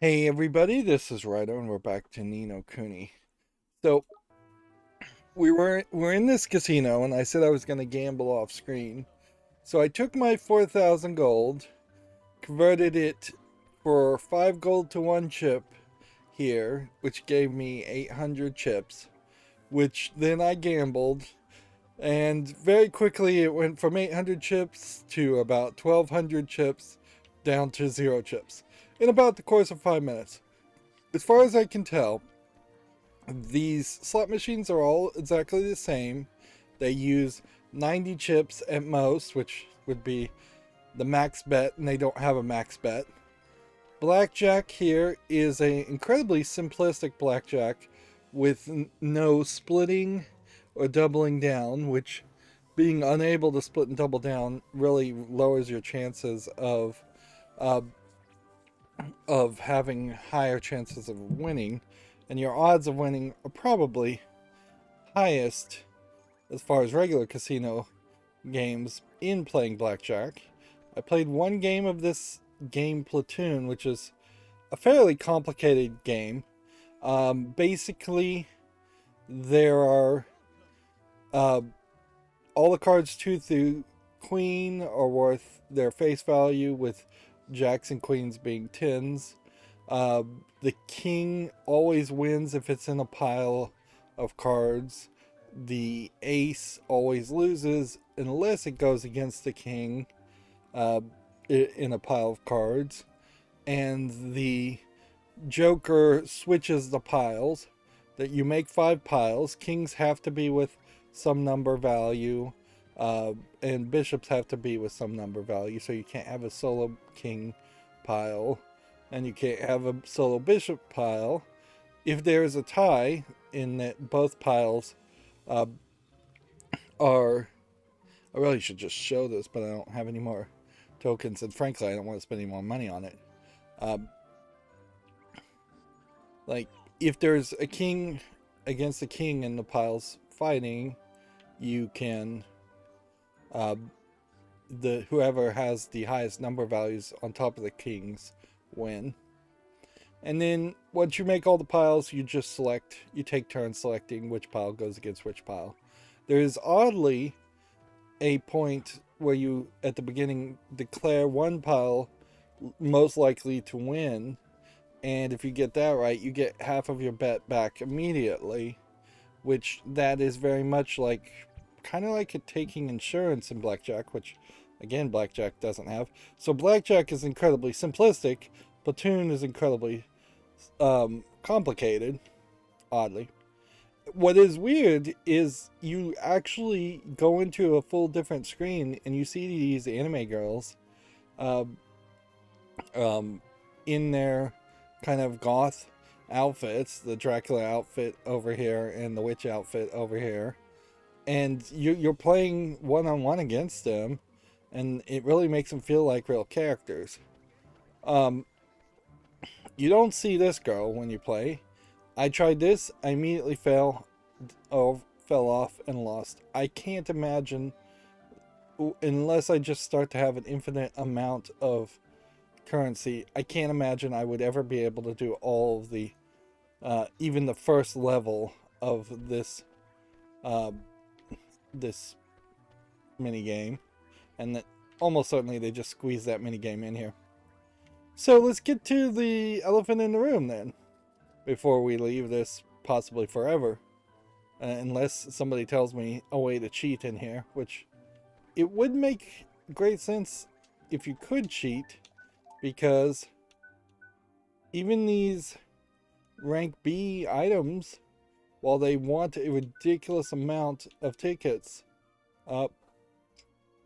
Hey everybody, this is Rydo and we're back to Nino Kuni. So we're in this casino and I said I was gonna gamble off screen. So I took my 4,000 gold, converted it for 5 gold to 1 chip here, which gave me 800 chips, which then I gambled, and very quickly it went from 800 chips to about 1,200 chips down to 0 chips in about the course of 5 minutes. As far as I can tell, these slot machines are all exactly the same. They use 90 chips at most, which would be the max bet, and they don't have a max bet. Blackjack here is a incredibly simplistic blackjack with no splitting or doubling down, which being unable to split and double down really lowers your chances uh, of having higher chances of winning, and your odds of winning are probably highest as far as regular casino games in playing blackjack. I played one game of this game, Platoon, which is a fairly complicated game. Basically, there are uh, all the cards 2 through queen are worth their face value, with jacks and queens being tens. The king always wins if it's in a pile of cards. The ace always loses unless it goes against the king uh, in a pile of cards. And the joker switches the piles. That you make 5 piles. Kings have to be with some number value, and bishops have to be with some number value. So you can't have a solo king pile, and you can't have a solo bishop pile. If there is a tie in that both piles uh, are, I really should just show this, but I don't have any more tokens, and frankly, I don't want to spend any more money on it. Um, like, if there's a king against a king in the piles fighting, you can uh, the whoever has the highest number values on top of the kings win. And then once you make all the piles, you just select, you take turns selecting which pile goes against which pile. There is oddly a point where you, at the beginning, declare one pile most likely to win. And if you get that right, you get half of your bet back immediately, which that is very much like, kind of like taking insurance in blackjack, which again, blackjack doesn't have. So blackjack is incredibly simplistic. Platoon is incredibly complicated, oddly. What is weird is you actually go into a full different screen and you see these anime girls um, in their kind of goth outfits, the Dracula outfit over here and the witch outfit over here, and you're playing one-on-one against them, and it really makes them feel like real characters. Um, you don't see this girl when you play. I tried this, I immediately fell off and lost. I can't imagine, unless I just start to have an infinite amount of currency, I can't imagine I would ever be able to do all of the even the first level of uh, this mini game, and that almost certainly they just squeeze that mini game in here. So let's get to the elephant in the room then, before we leave this possibly forever, unless somebody tells me a way to cheat in here, which it would make great sense if you could cheat, because even these rank B items, while they want a ridiculous amount of tickets, uh,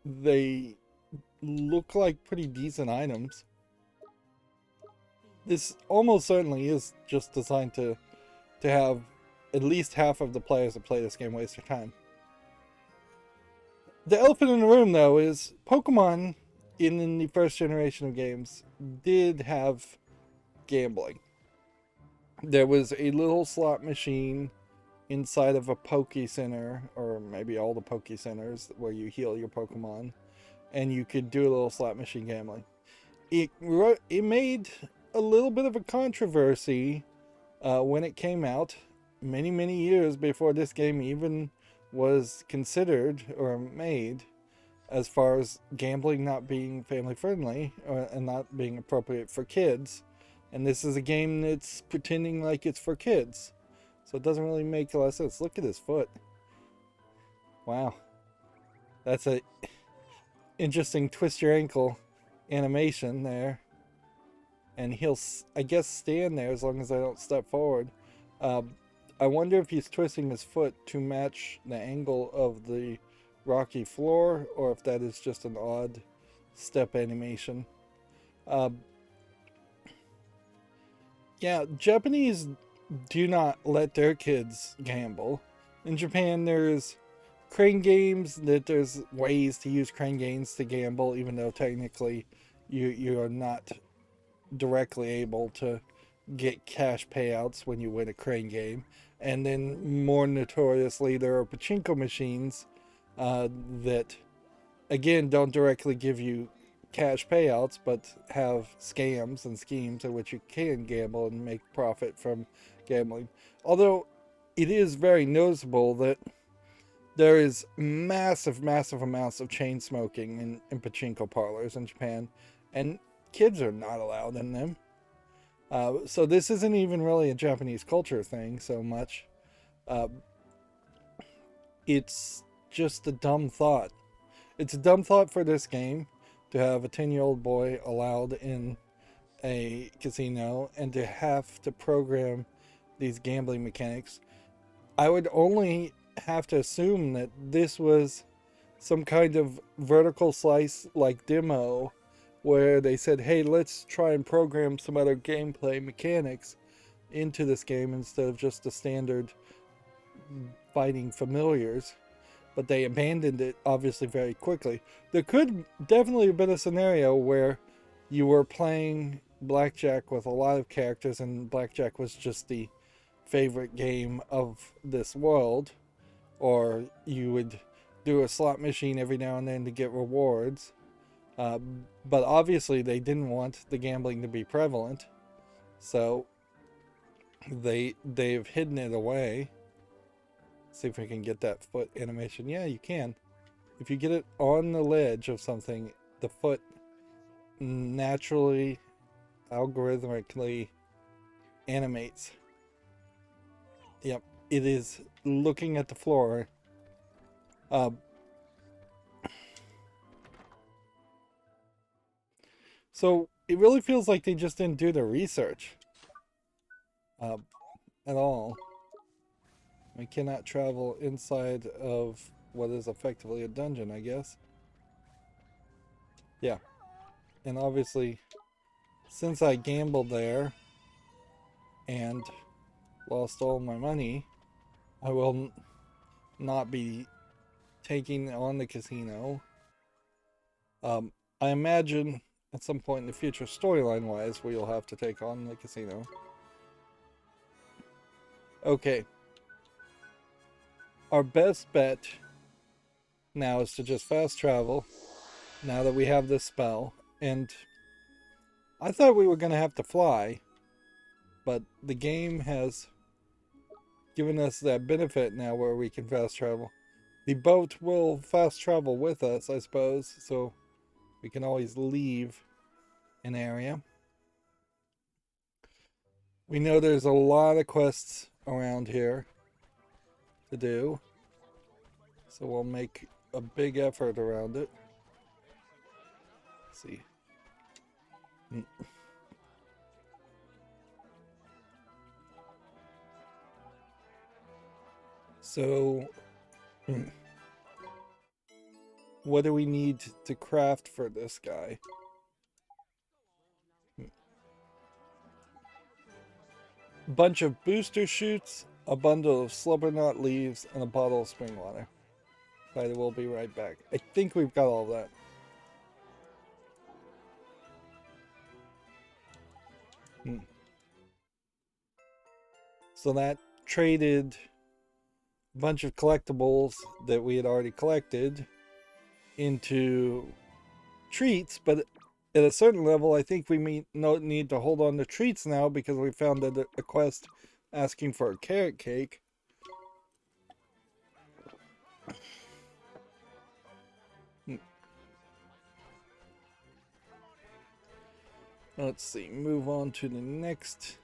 they look like pretty decent items. This almost certainly is just designed to have at least half of the players that play this game waste their time. The elephant in the room, though, is Pokemon in the first generation of games did have gambling. There was a little slot machine inside of a Poke Center, or maybe all the Poke Centers, where you heal your Pokemon, and you could do a little slot machine gambling. It made a little bit of a controversy when it came out many years before this game even was considered or made, as far as gambling not being family friendly and not being appropriate for kids. And this is a game that's pretending like it's for kids. So it doesn't really make a lot of sense. Look at his foot. Wow. That's a interesting twist your ankle animation there. And he'll, I guess, stand there as long as I don't step forward. I wonder if he's twisting his foot to match the angle of the rocky floor, or if that is just an odd step animation. Yeah, Japanese do not let their kids gamble. In Japan, there's crane games, that there's ways to use crane games to gamble, even though technically you are not directly able to get cash payouts when you win a crane game. And then more notoriously, there are pachinko machines that again don't directly give you cash payouts, but have scams and schemes in which you can gamble and make profit from gambling. Although it is very noticeable that there is massive amounts of chain smoking in pachinko parlors in Japan, and kids are not allowed in them. So this isn't even really a Japanese culture thing so much. It's just a dumb thought. It's a dumb thought for this game to have a 10-year-old boy allowed in a casino and to have to program these gambling mechanics. I would only have to assume that this was some kind of vertical slice like demo where they said, hey, let's try and program some other gameplay mechanics into this game instead of just the standard fighting familiars. But they abandoned it, obviously, very quickly. There could definitely have been a scenario where you were playing blackjack with a lot of characters and blackjack was just the favorite game of this world. Or you would do a slot machine every now and then to get rewards. But obviously they didn't want the gambling to be prevalent, so they've hidden it away. See if we can get that foot animation. Yeah, you can. If you get it on the ledge of something, the foot naturally, algorithmically animates. Yep, it is looking at the floor. So it really feels like they just didn't do the research at all. We cannot travel inside of what is effectively a dungeon, I guess. Yeah. And obviously, since I gambled there and lost all my money, I will not be taking on the casino. I imagine at some point in the future, storyline-wise, we'll have to take on the casino. Okay. Our best bet now is to just fast travel, now that we have this spell. And I thought we were going to have to fly, but the game has given us that benefit now where we can fast travel. The boat will fast travel with us, I suppose, so we can always leave an area. We know there's a lot of quests around here to do, so we'll make a big effort around it. Let's see. So, what do we need to craft for this guy? Bunch of booster shoots, a bundle of slubbernut leaves, and a bottle of spring water. Right, we'll be right back. I think we've got all of that. So that traded a bunch of collectibles that we had already collected into treats, but at a certain level, I think we need to hold on to treats now because we found a quest asking for a carrot cake. Let's see, move on to the next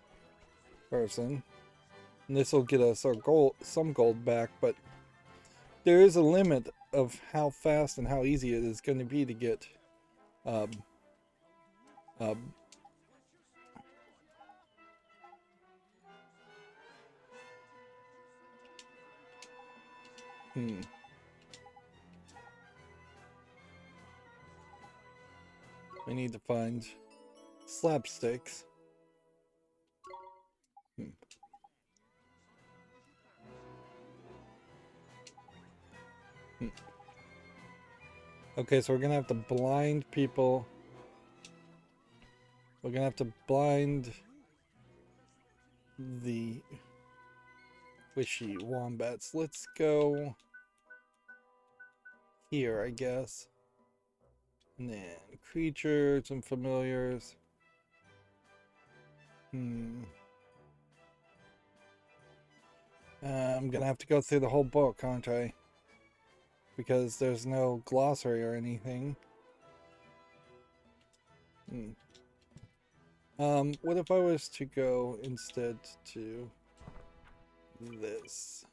person. And this will get us our gold, some gold back, but there is a limit of how fast and how easy it is going to be to get um, hmm. We need to find slapsticks. Hmm. Hmm. Okay, so we're gonna have to blind people. We're gonna have to blind the wishy wombats. Let's go here, I guess. And then creatures and familiars. I'm gonna have to go through the whole book, aren't I? Because there's no glossary or anything. What if I was to go instead to this?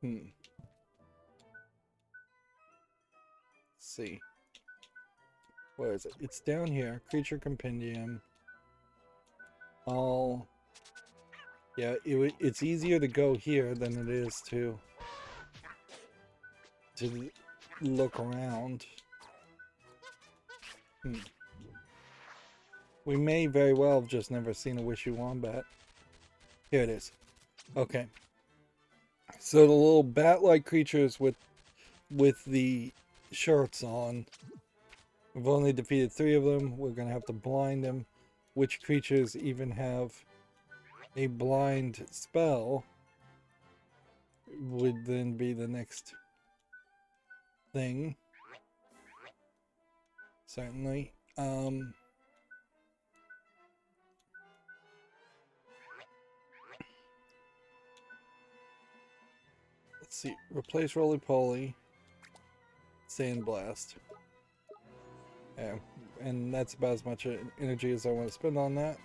Let's see. Where is it? It's down here. Creature Compendium. All. Yeah, it's easier to go here than it is to look around. We may very well have just never seen a wishy wombat. Here it is. Okay. So the little bat-like creatures with the shirts on. We've only defeated 3 of them. We're gonna have to blind them. Which creatures even have a blind spell would then be the next thing. Certainly. Let's see. Replace Roly Poly. Sandblast. Yeah, and that's about as much energy as I want to spend on that.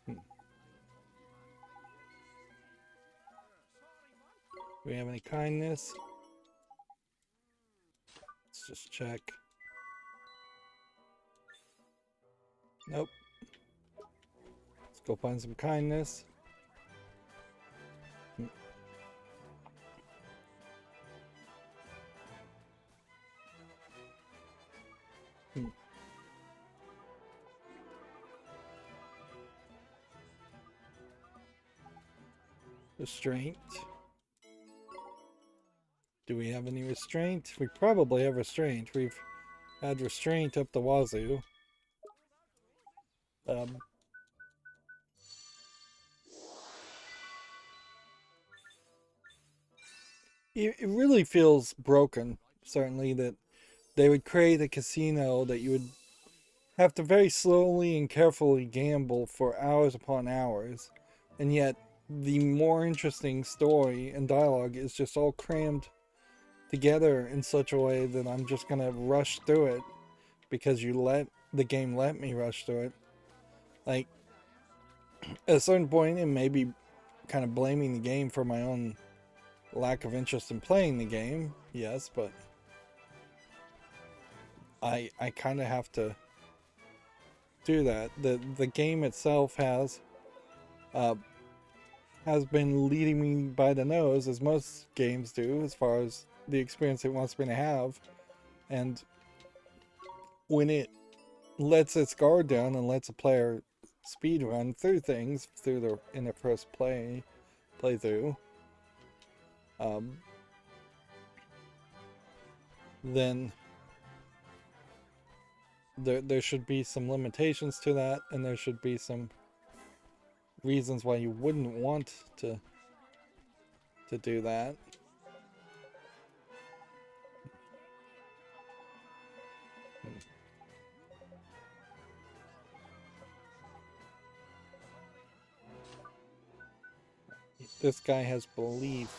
Do we have any kindness? Let's just check. Nope. Let's go find some kindness. Restraint. Do we have any restraint? We probably have restraint. We've had restraint up the wazoo. It really feels broken, certainly, that they would create a casino that you would have to very slowly and carefully gamble for hours upon hours, and yet the more interesting story and dialogue is just all crammed together in such a way that I'm just gonna rush through it because the game let me rush through it. Like, at a certain point, it may be kind of blaming the game for my own lack of interest in playing the game, yes, but I kind of have to do that. The game itself has been leading me by the nose, as most games do, as far as the experience it wants me to have. And when it lets its guard down and lets a player speed run through things in their first playthrough, then there should be some limitations to that, and there should be some reasons why you wouldn't want to do that. This guy has belief.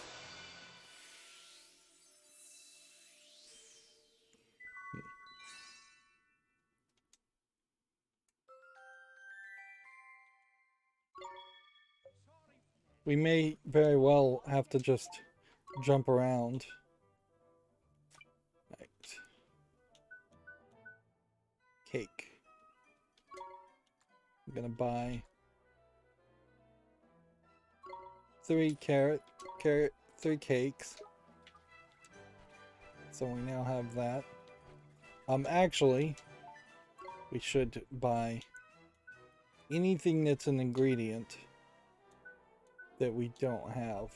We may very well have to just jump around. Right. Cake. I'm gonna buy 3 3 cakes. So we now have that. Actually, we should buy anything that's an ingredient that we don't have.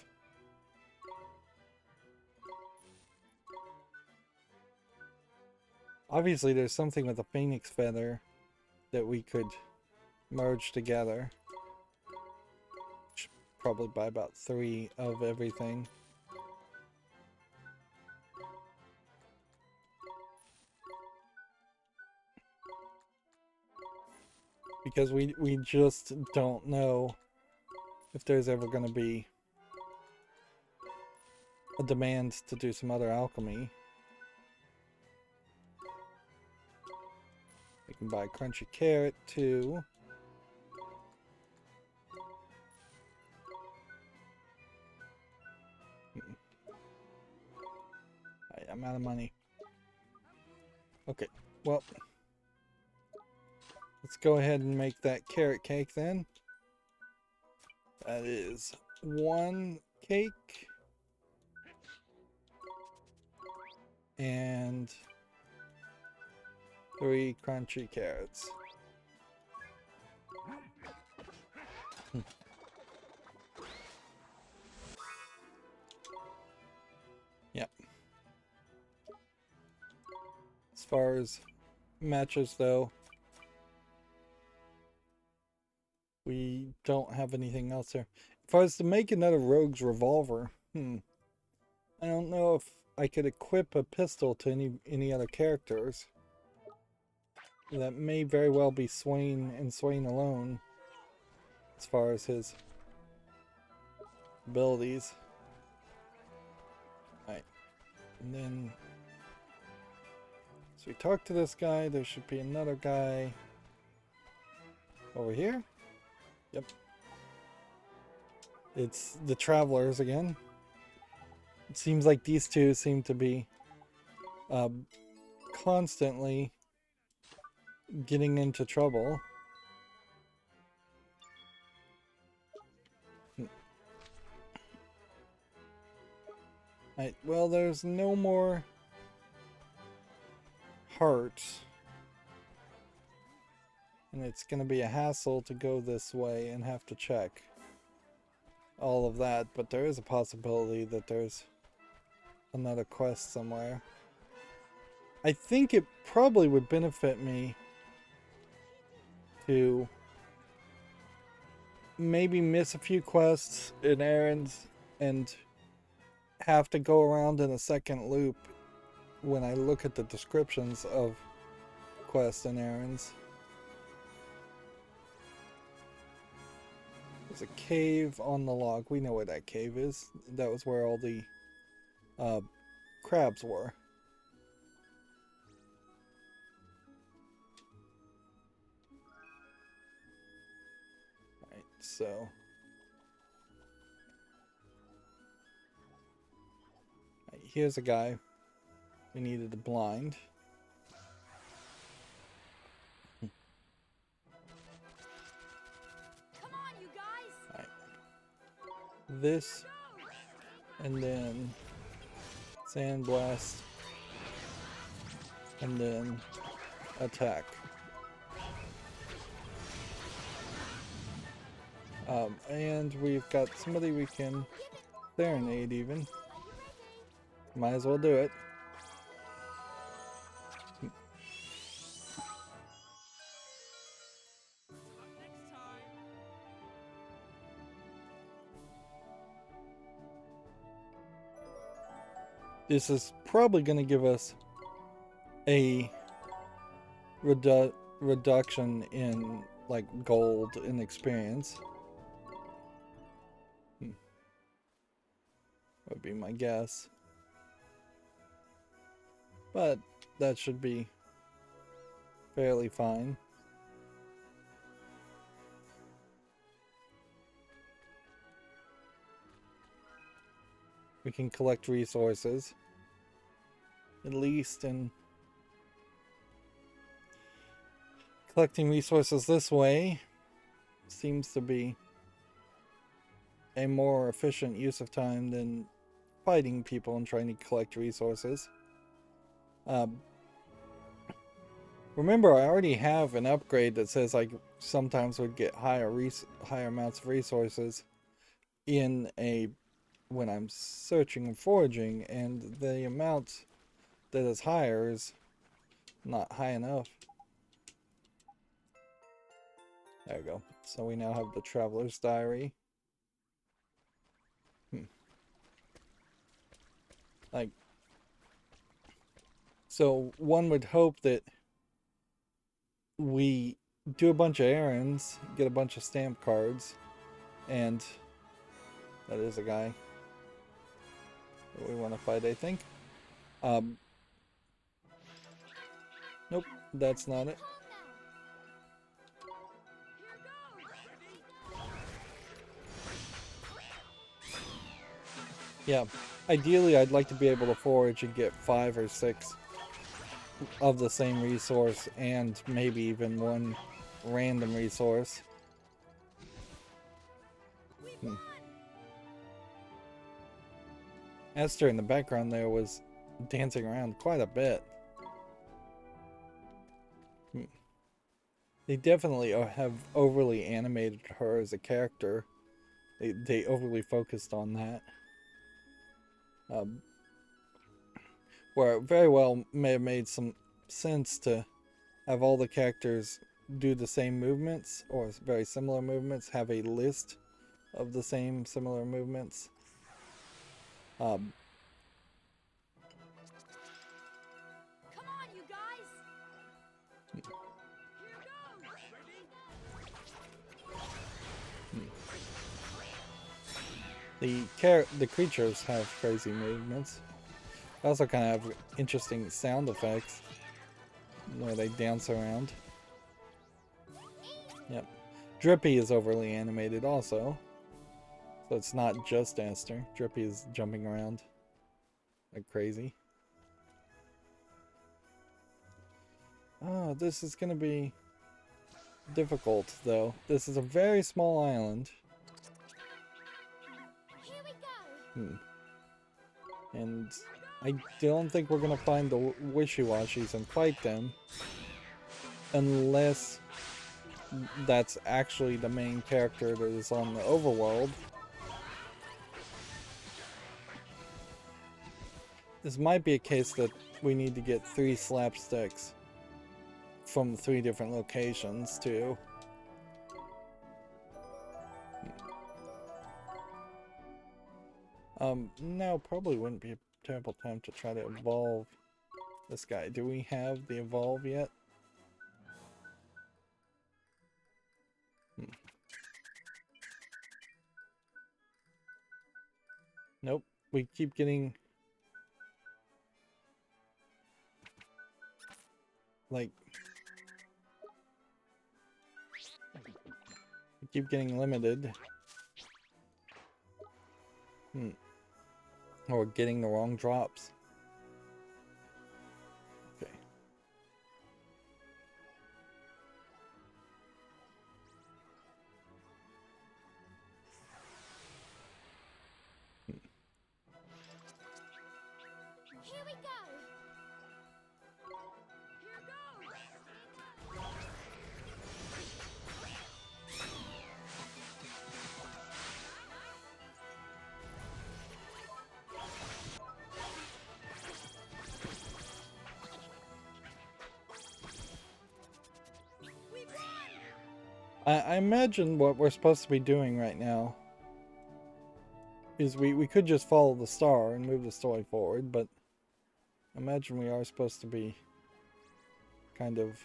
Obviously, there's something with a phoenix feather that we could merge together. Should probably buy about 3 of everything. Because we just don't know if there's ever going to be a demand to do some other alchemy. We can buy crunchy carrot too. I'm out of money. Okay, well, let's go ahead and make that carrot cake then. That is 1 cake. And 3 crunchy carrots. Yep. As far as matches though, we don't have anything else there. If I was to make another rogue's revolver, I don't know if I could equip a pistol to any other characters. That may very well be Swain and Swain alone, as far as his abilities. Alright, and then so we talk to this guy. There should be another guy over here. Yep. It's the travelers again. It seems like these two seem to be constantly getting into trouble. Right, well, there's no more hearts. And it's going to be a hassle to go this way and have to check all of that. But there is a possibility that there's another quest somewhere. I think it probably would benefit me to maybe miss a few quests and errands and have to go around in a second loop when I look at the descriptions of quests and errands. There's a cave on the log. We know where that cave is. That was where all the crabs were. Alright, so here's a guy we needed to blind. Come on, you guys. Right. This, and then sandblast, and then attack. And we've got somebody we can serenade even. Might as well do it. This is probably going to give us a reduction in like gold and experience. Would be my guess. But that should be fairly fine. We can collect resources, at least, and collecting resources this way seems to be a more efficient use of time than fighting people and trying to collect resources. Remember, I already have an upgrade that says I sometimes would get higher amounts of resources in when I'm searching and foraging, and the amount that is higher is not high enough. There we go. So we now have the Traveler's Diary. Like, so one would hope that we do a bunch of errands, get a bunch of stamp cards, and that is a guy that we want to fight, I think. Nope, that's not it. Yeah, ideally I'd like to be able to forage and get 5 or 6 of the same resource, and maybe even one random resource. Esther in the background there was dancing around quite a bit. They definitely have overly animated her as a character. They overly focused on that. Where it very well may have made some sense to have all the characters do the same movements or very similar movements, have a list of the same similar movements. Come on, you guys. The creatures have crazy movements. They also kind of have interesting sound effects where they dance around. Yep. Drippy is overly animated also. So it's not just Esther. Drippy is jumping around like crazy. Oh, this is going to be difficult though. This is a very small island. Here we go. And I don't think we're going to find the wishy-washies and fight them unless that's actually the main character that is on the overworld. This might be a case that we need to get 3 slapsticks from 3 different locations too. Now probably wouldn't be a terrible time to try to evolve this guy. Do we have the evolve yet? Nope. We keep getting like limited. Or getting the wrong drops. Okay. Here we go. I imagine what we're supposed to be doing right now is we could just follow the star and move the story forward, but Imagine we are supposed to be kind of...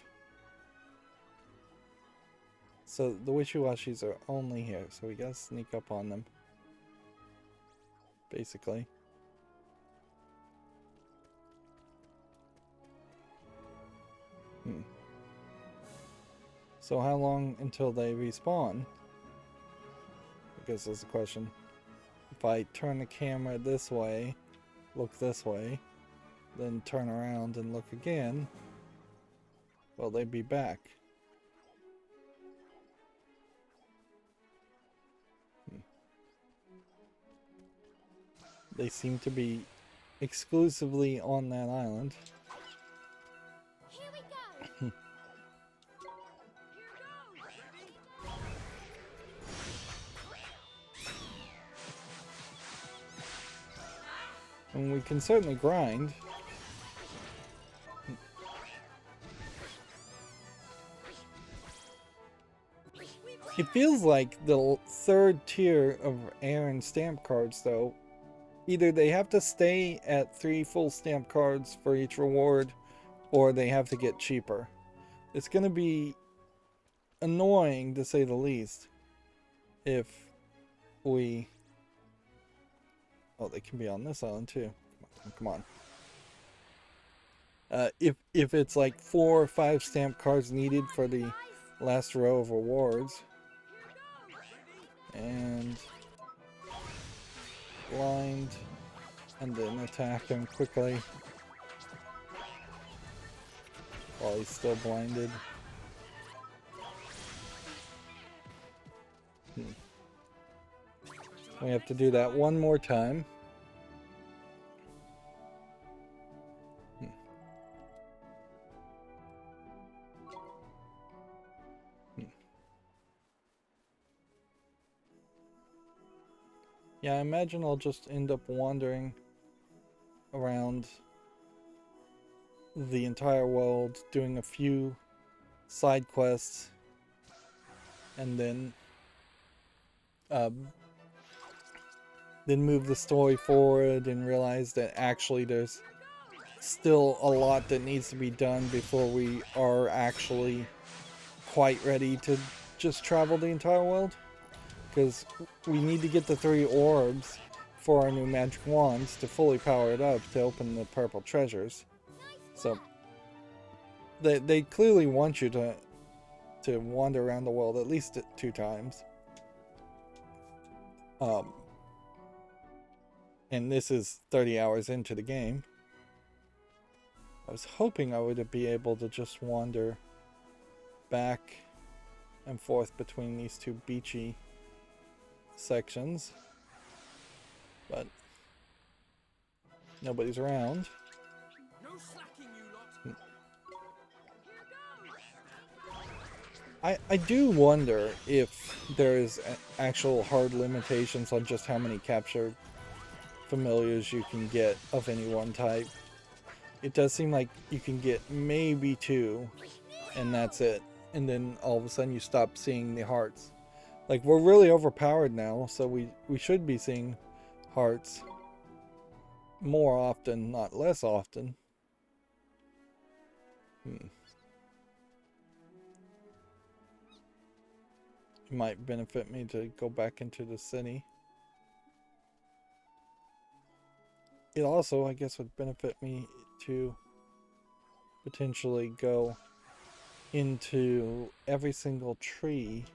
So the Wishy-Washis are only here, so we gotta sneak up on them. Basically. So how long until they respawn? I guess that's the question. If I turn the camera this way, look this way, then turn around and look again, will they be back? They seem to be exclusively on that island. Here we go. And we can certainly grind. It feels like the third tier of Aaron stamp cards, though. Either they have to stay at 3 full stamp cards for each reward, or they have to get cheaper. It's going to be annoying, to say the least, if we... Oh, they can be on this island, too. Come on. If it's like 4 or 5 stamp cards needed for the last row of rewards. And blind, and then attack him quickly while he's still blinded. We have to do that one more time. Yeah, I imagine I'll just end up wandering around the entire world, doing a few side quests, and then move the story forward and realize that actually there's still a lot that needs to be done before we are actually quite ready to just travel the entire world. Because we need to get the 3 orbs for our new magic wands to fully power it up to open the purple treasures. So they clearly want you to wander around the world at least 2 times. And this is 30 hours into the game. I was hoping I would be able to just wander back and forth between these 2 beachy sections, but nobody's around. No slacking, you lot. I do wonder if there's actual hard limitations on just how many captured familiars you can get of any one type. It does seem like you can get maybe 2 and that's it, and then all of a sudden you stop seeing the hearts. Like, we're really overpowered now, so we should be seeing hearts more often, not less often. It might benefit me to go back into the city. It also, I guess, would benefit me to potentially go into every single treed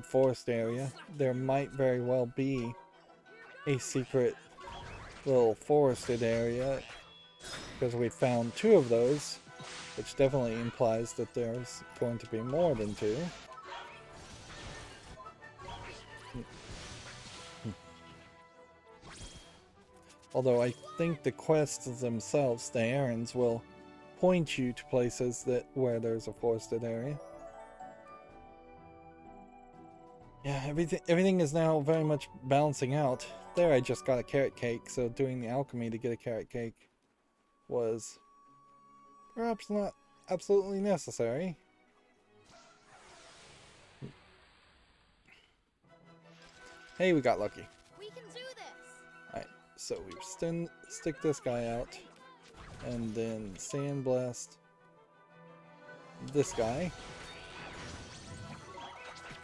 forest area. There might very well be a secret little forested area, because we found 2 of those, which definitely implies that there's going to be more than 2. Although I think the quests themselves, the errands, will point you to places where there's a forested area. Yeah, everything is now very much balancing out. There, I just got a carrot cake, so doing the alchemy to get a carrot cake was perhaps not absolutely necessary. Hey, we got lucky. We can do this. Alright, so we stick this guy out. And then Sandblast this guy.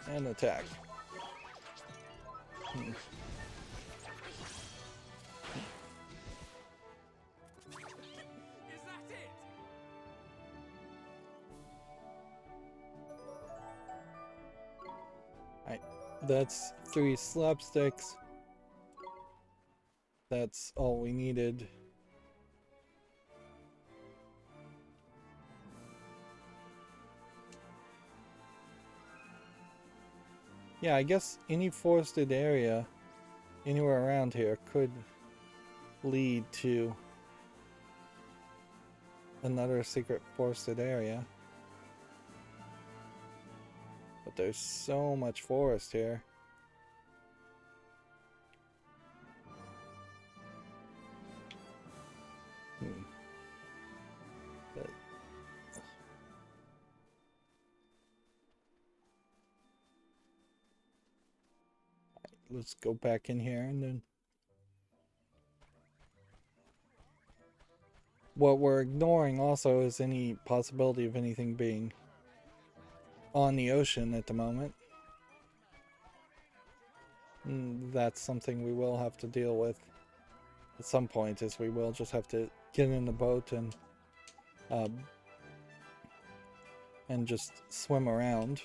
And attack. Is that it? Alright, that's 3 slapsticks. That's all we needed. Yeah, I guess any forested area anywhere around here could lead to another secret forested area. But there's so much forest here. But let's go back in here and then what we're ignoring also is any possibility of anything being on the ocean at the moment. And that's something we will have to deal with at some point, is we will just have to get in the boat and just swim around.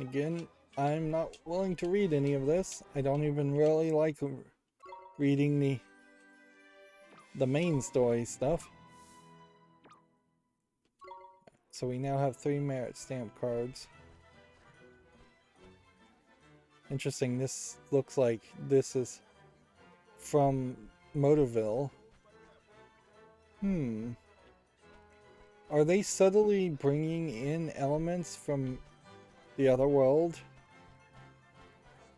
Again, I'm not willing to read any of this. I don't even really like reading the main story stuff. So we now have 3 merit stamp cards. Interesting, this looks like this is from Motorville. Are they subtly bringing in elements from the other world?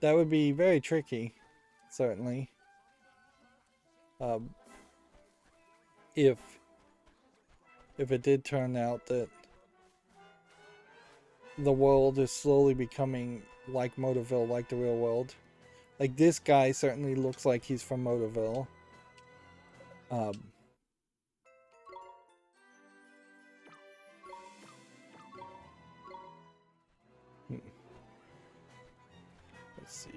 That would be very tricky, certainly. If it did turn out that the world is slowly becoming like Motorville, like the real world. Like, this guy certainly looks like he's from Motorville. Let's see.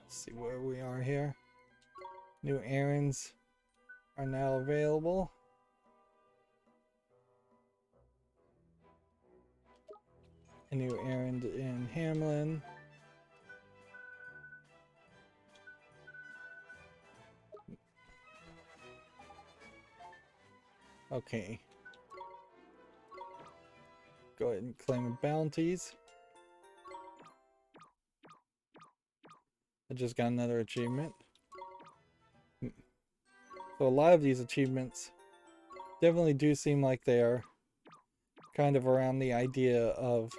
Let's see where we are here. New errands are now available. A new errand in Hamlin. Okay. Go ahead and claim bounties. I just got another achievement. So a lot of these achievements definitely do seem like they are kind of around the idea of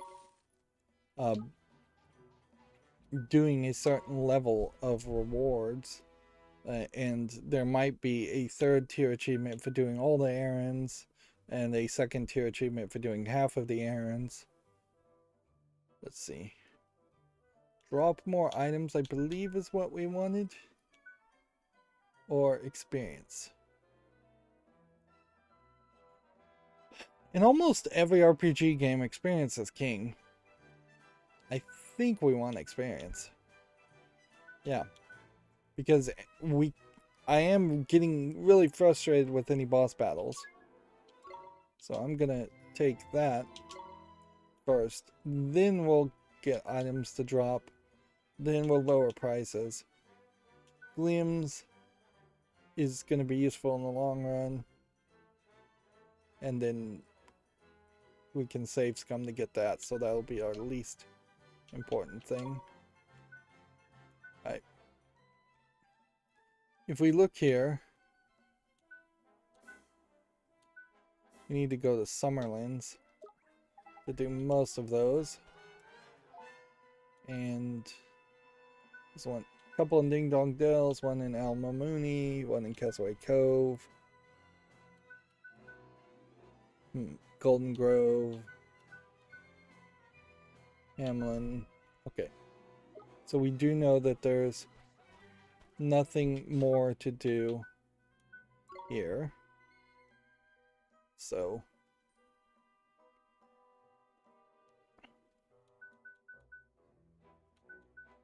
doing a certain level of rewards. And there might be a 3rd tier achievement for doing all the errands, and a 2nd tier achievement for doing half of the errands. Let's see. Drop more items, I believe, is what we wanted. Or experience. In almost every RPG game, experience is king. I think we want experience. Yeah. Because I am getting really frustrated with any boss battles. So I'm gonna take that first. Then we'll get items to drop. Then we'll lower prices. Glims is gonna be useful in the long run. And then we can save scum to get that, so that'll be our least important thing. Alright. If we look here, we need to go to Summerlands to do most of those. And there's a couple in Ding Dong Dells, one in Alma Mooney, one in Castaway Cove. Golden Grove. Hamlin. Okay. So we do know that there's nothing more to do here. So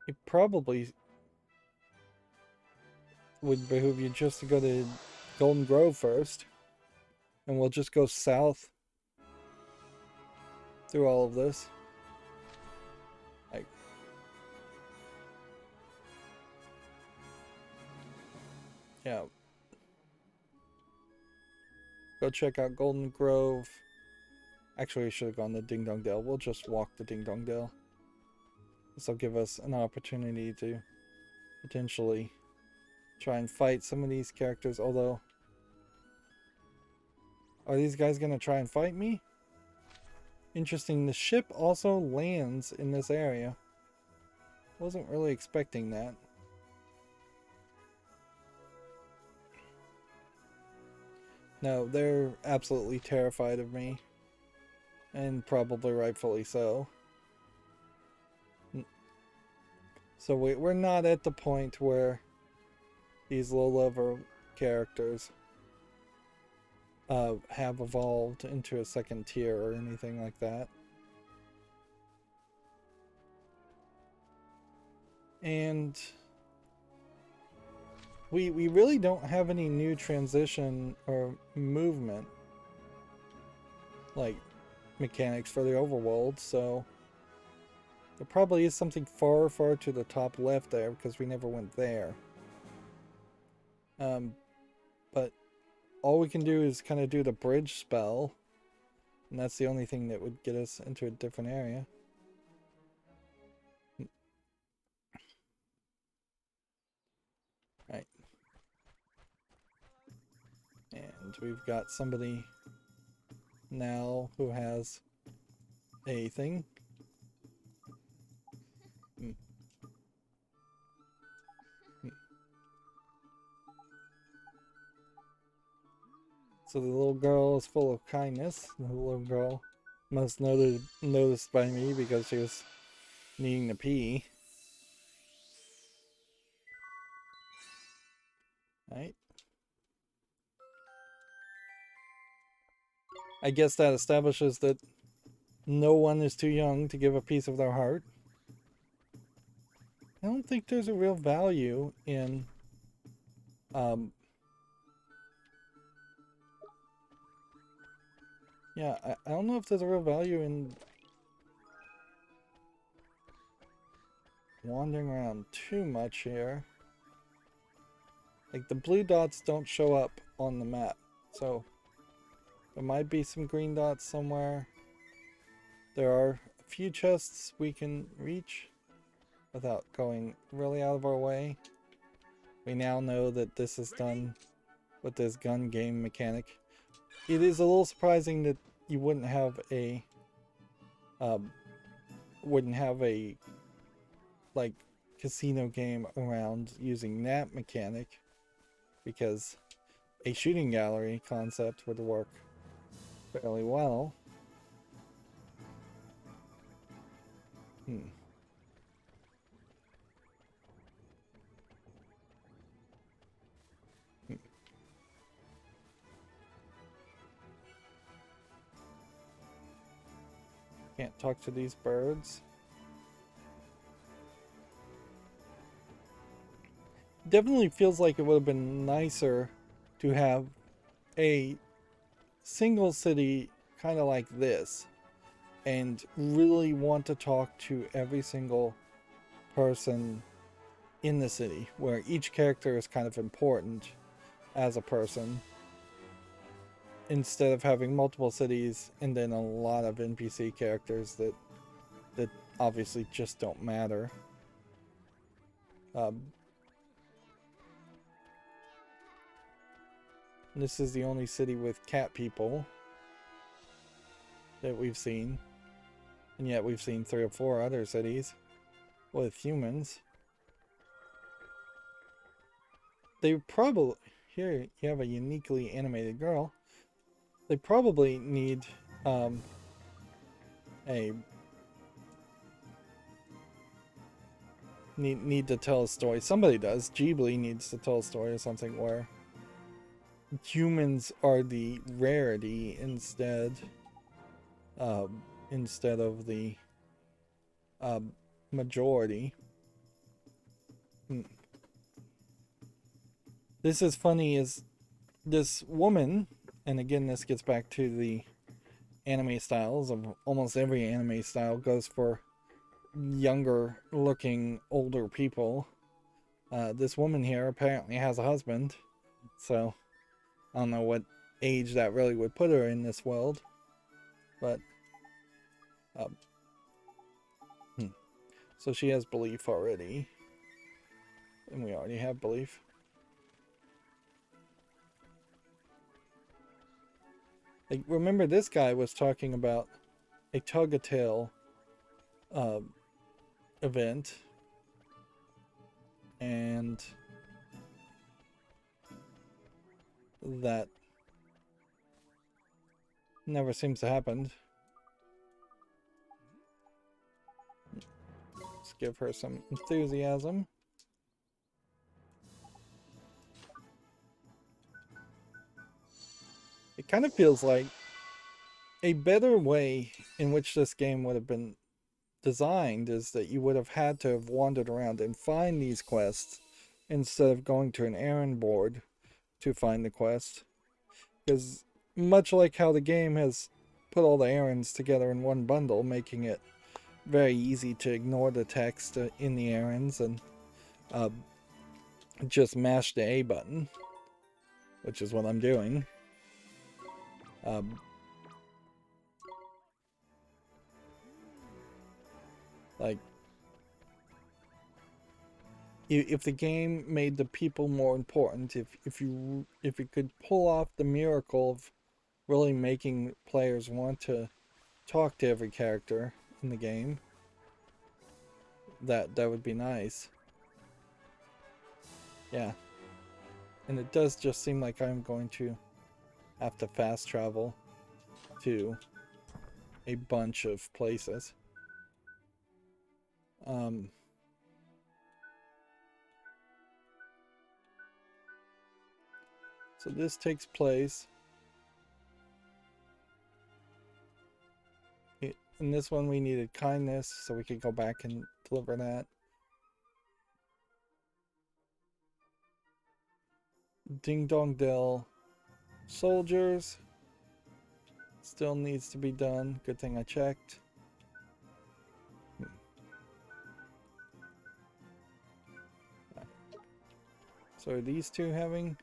it probably would behoove you just to go to Golden Grove first. And we'll just go south through all of this. Like, yeah. Go check out Golden Grove. Actually, we should have gone to Ding Dong Dell. We'll just walk to Ding Dong Dell. This will give us an opportunity to potentially try and fight some of these characters, although... Are these guys going to try and fight me? Interesting, the ship also lands in this area. Wasn't really expecting that. No, they're absolutely terrified of me. And probably rightfully so. So we're not at the point where these low-level characters have evolved into a second tier or anything like that. And we really don't have any new transition or movement like mechanics for the overworld, so there probably is something far to the top left there because we never went there. But all we can do is kind of do the bridge spell, and that's the only thing that would get us into a different area. Right. And we've got somebody now who has a thing. So the little girl is full of kindness. The little girl must noticed by me because she was needing to pee. Right. I guess that establishes that no one is too young to give a piece of their heart. I don't think there's a real value in yeah, I don't know if there's a real value in wandering around too much here. Like, the blue dots don't show up on the map, so there might be some green dots somewhere. There are a few chests we can reach without going really out of our way. We now know that this is done with this gun game mechanic. It is a little surprising that you wouldn't have a like casino game around using that mechanic, because a shooting gallery concept would work fairly well. Can't talk to these birds. Definitely feels like it would have been nicer to have a single city kind of like this and really want to talk to every single person in the city, where each character is kind of important as a person, instead of having multiple cities and then a lot of NPC characters that obviously just don't matter. This is the only city with cat people that we've seen, and yet we've seen 3 or 4 other cities with humans. They probably, here you have a uniquely animated girl. They probably need a need to tell a story. Somebody does. Ghibli needs to tell a story or something where humans are the rarity instead of the majority. This is funny is this woman, and again this gets back to the anime styles of almost every anime style goes for younger looking older people. This woman here apparently has a husband, so I don't know what age that really would put her in this world, but so she has belief already, and we already have belief. Like, remember this guy was talking about a tug-a-tail event, and that never seems to happen. Let's give her some enthusiasm. It kind of feels like a better way in which this game would have been designed is that you would have had to have wandered around and find these quests instead of going to an errand board to find the quest. Because much like how the game has put all the errands together in one bundle, making it very easy to ignore the text in the errands and just mash the A button, which is what I'm doing. Like, if the game made the people more important, if you could pull off the miracle of really making players want to talk to every character in the game, that would be nice. Yeah. And it does just seem like I'm going to have to fast travel to a bunch of places. So this takes place. In this one we needed kindness, so we could go back and deliver that. Ding Dong Dell soldiers still needs to be done. Good thing I checked. So are these two having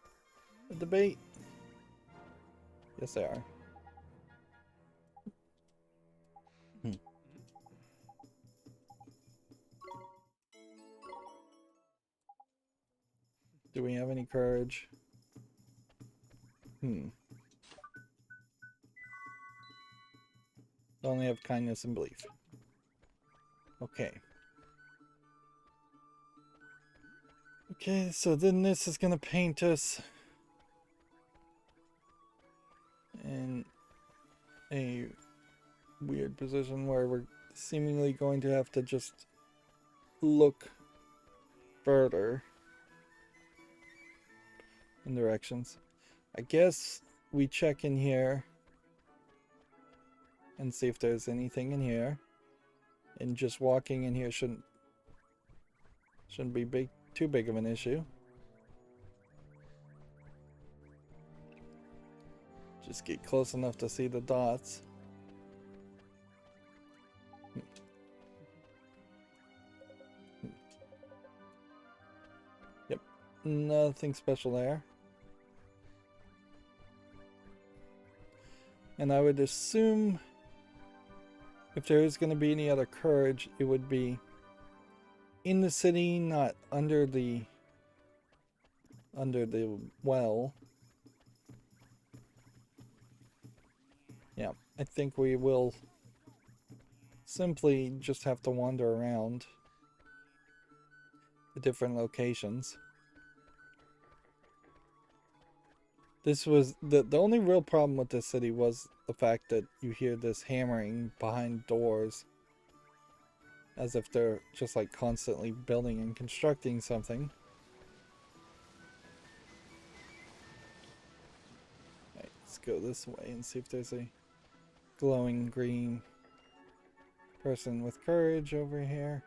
a debate? Yes, they are. Do we have any courage? Only have kindness and belief. Okay. Okay, so then this is gonna paint us in a weird position where we're seemingly going to have to just look further in directions. I guess we check in here and see if there's anything in here, and just walking in here shouldn't be too big of an issue. Just get close enough to see the dots. Yep, nothing special there. And I would assume if there is going to be any other courage, it would be in the city, not under the well. Yeah, I think we will simply just have to wander around the different locations. This was the only real problem with this city was the fact that you hear this hammering behind doors. As if they're just like constantly building and constructing something. Alright, let's go this way and see if there's a glowing green person with courage over here.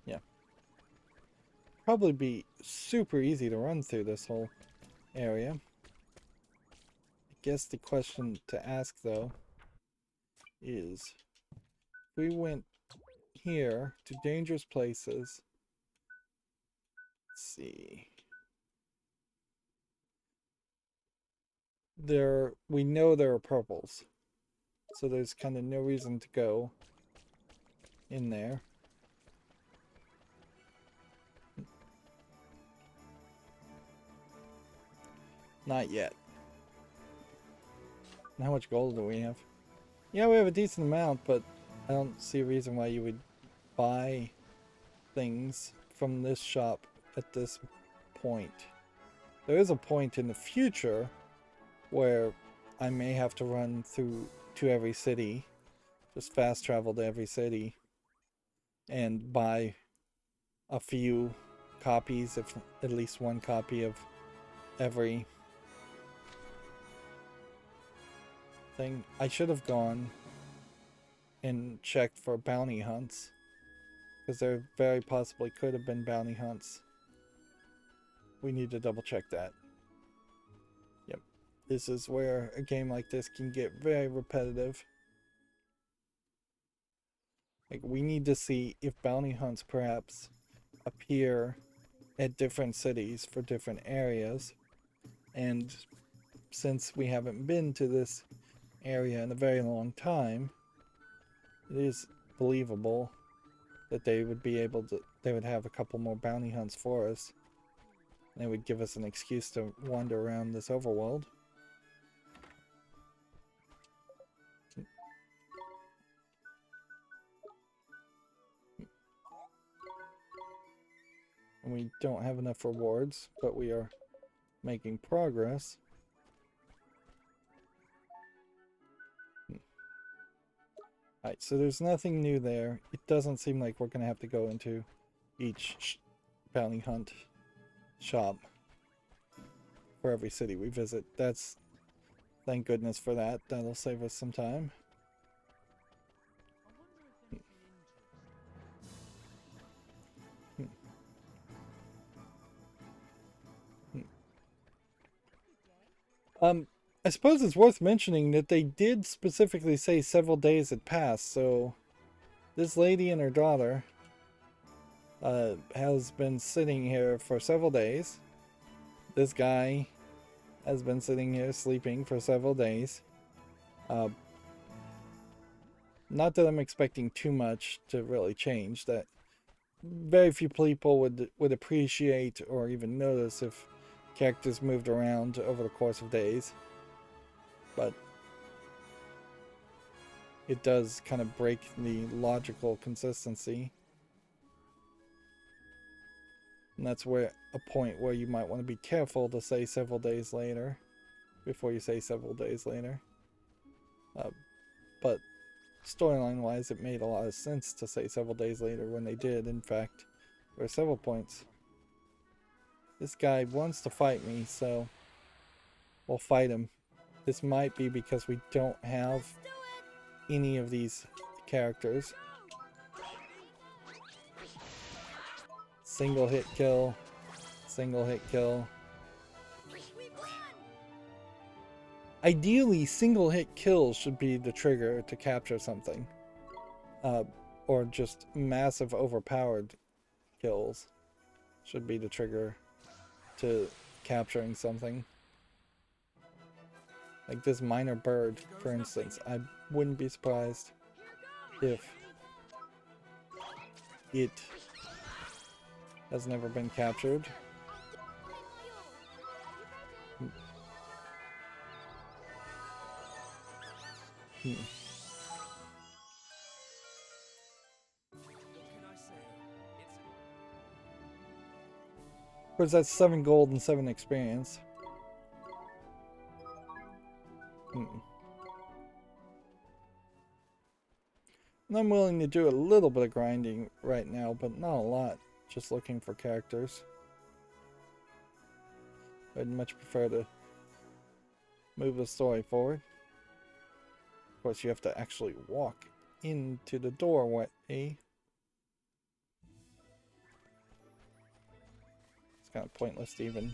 Yeah. Probably be super easy to run through this whole area. I guess the question to ask though is, if we went here to dangerous places, let's see. We know there are purples, so there's kind of no reason to go in there. Not yet. And how much gold do we have? Yeah, we have a decent amount, but I don't see a reason why you would buy things from this shop at this point. There is a point in the future where I may have to run through to every city, just fast travel to every city, and buy a few copies, if at least one copy of every thing. I should have gone and checked for bounty hunts, because there very possibly could have been bounty hunts. We need to double check that. Yep. This is where a game like this can get very repetitive. Like, we need to see if bounty hunts perhaps appear at different cities for different areas. And since we haven't been to this area in a very long time, it is believable that they would be able to, they would have a couple more bounty hunts for us. And it would give us an excuse to wander around this overworld. And we don't have enough rewards, but we are making progress. Alright, so there's nothing new there. It doesn't seem like we're going to have to go into each bounty hunt shop for every city we visit. That's, thank goodness for that. That'll save us some time. I suppose it's worth mentioning that they did specifically say several days had passed, so this lady and her daughter has been sitting here for several days. This guy has been sitting here sleeping for several days. Not that I'm expecting too much to really change. That very few people would appreciate or even notice if characters moved around over the course of days. But it does kind of break the logical consistency. And that's where a point where you might want to be careful to say several days later before you say several days later. But storyline wise, it made a lot of sense to say several days later when they did. In fact, there were several points. This guy wants to fight me, so we'll fight him. This might be because we don't have any of these characters. Single hit kill. Single hit kill. Ideally, single hit kills should be the trigger to capture something. Or just massive overpowered kills should be the trigger to capturing something. Like this minor bird, for instance. I wouldn't be surprised if it has never been captured. Of course, that's 7 gold and 7 experience. And I'm willing to do a little bit of grinding right now, but not a lot. Just looking for characters. I'd much prefer to move the story forward. Of course, you have to actually walk into the doorway. It's kind of pointless to even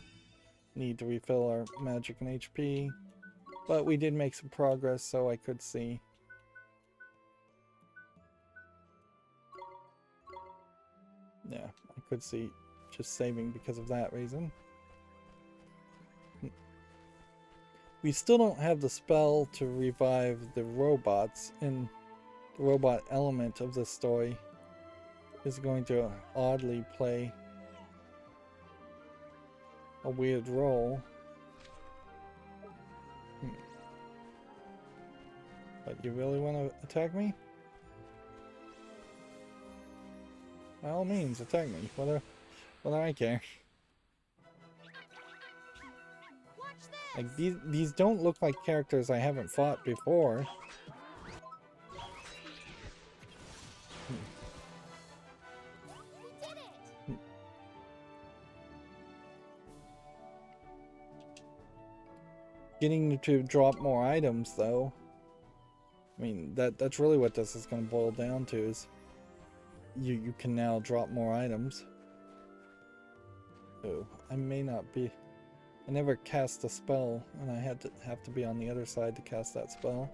need to refill our magic and HP. But we did make some progress, so I could see. Yeah, I could see just saving because of that reason. We still don't have the spell to revive the robots, and the robot element of this story is going to oddly play a weird role. But you really want to attack me? By all means, attack me. Whether I care. Like these don't look like characters I haven't fought before. Getting to drop more items, though. I mean, that's really what this is going to boil down to, is you can now drop more items. Oh, I may not be... I never cast a spell, and I have to be on the other side to cast that spell.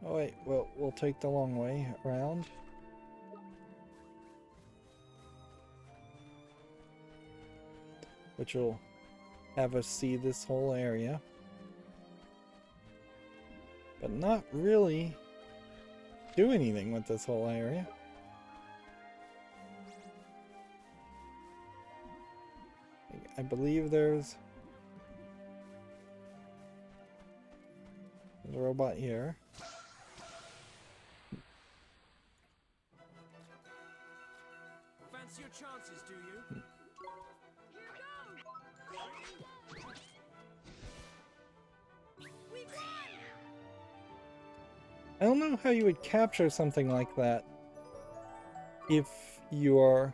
Oh wait, well, we'll take the long way around. Which will have us see this whole area. But not really do anything with this whole area. I believe there's a robot here. Fancy your chances, do you? I don't know how you would capture something like that if you are...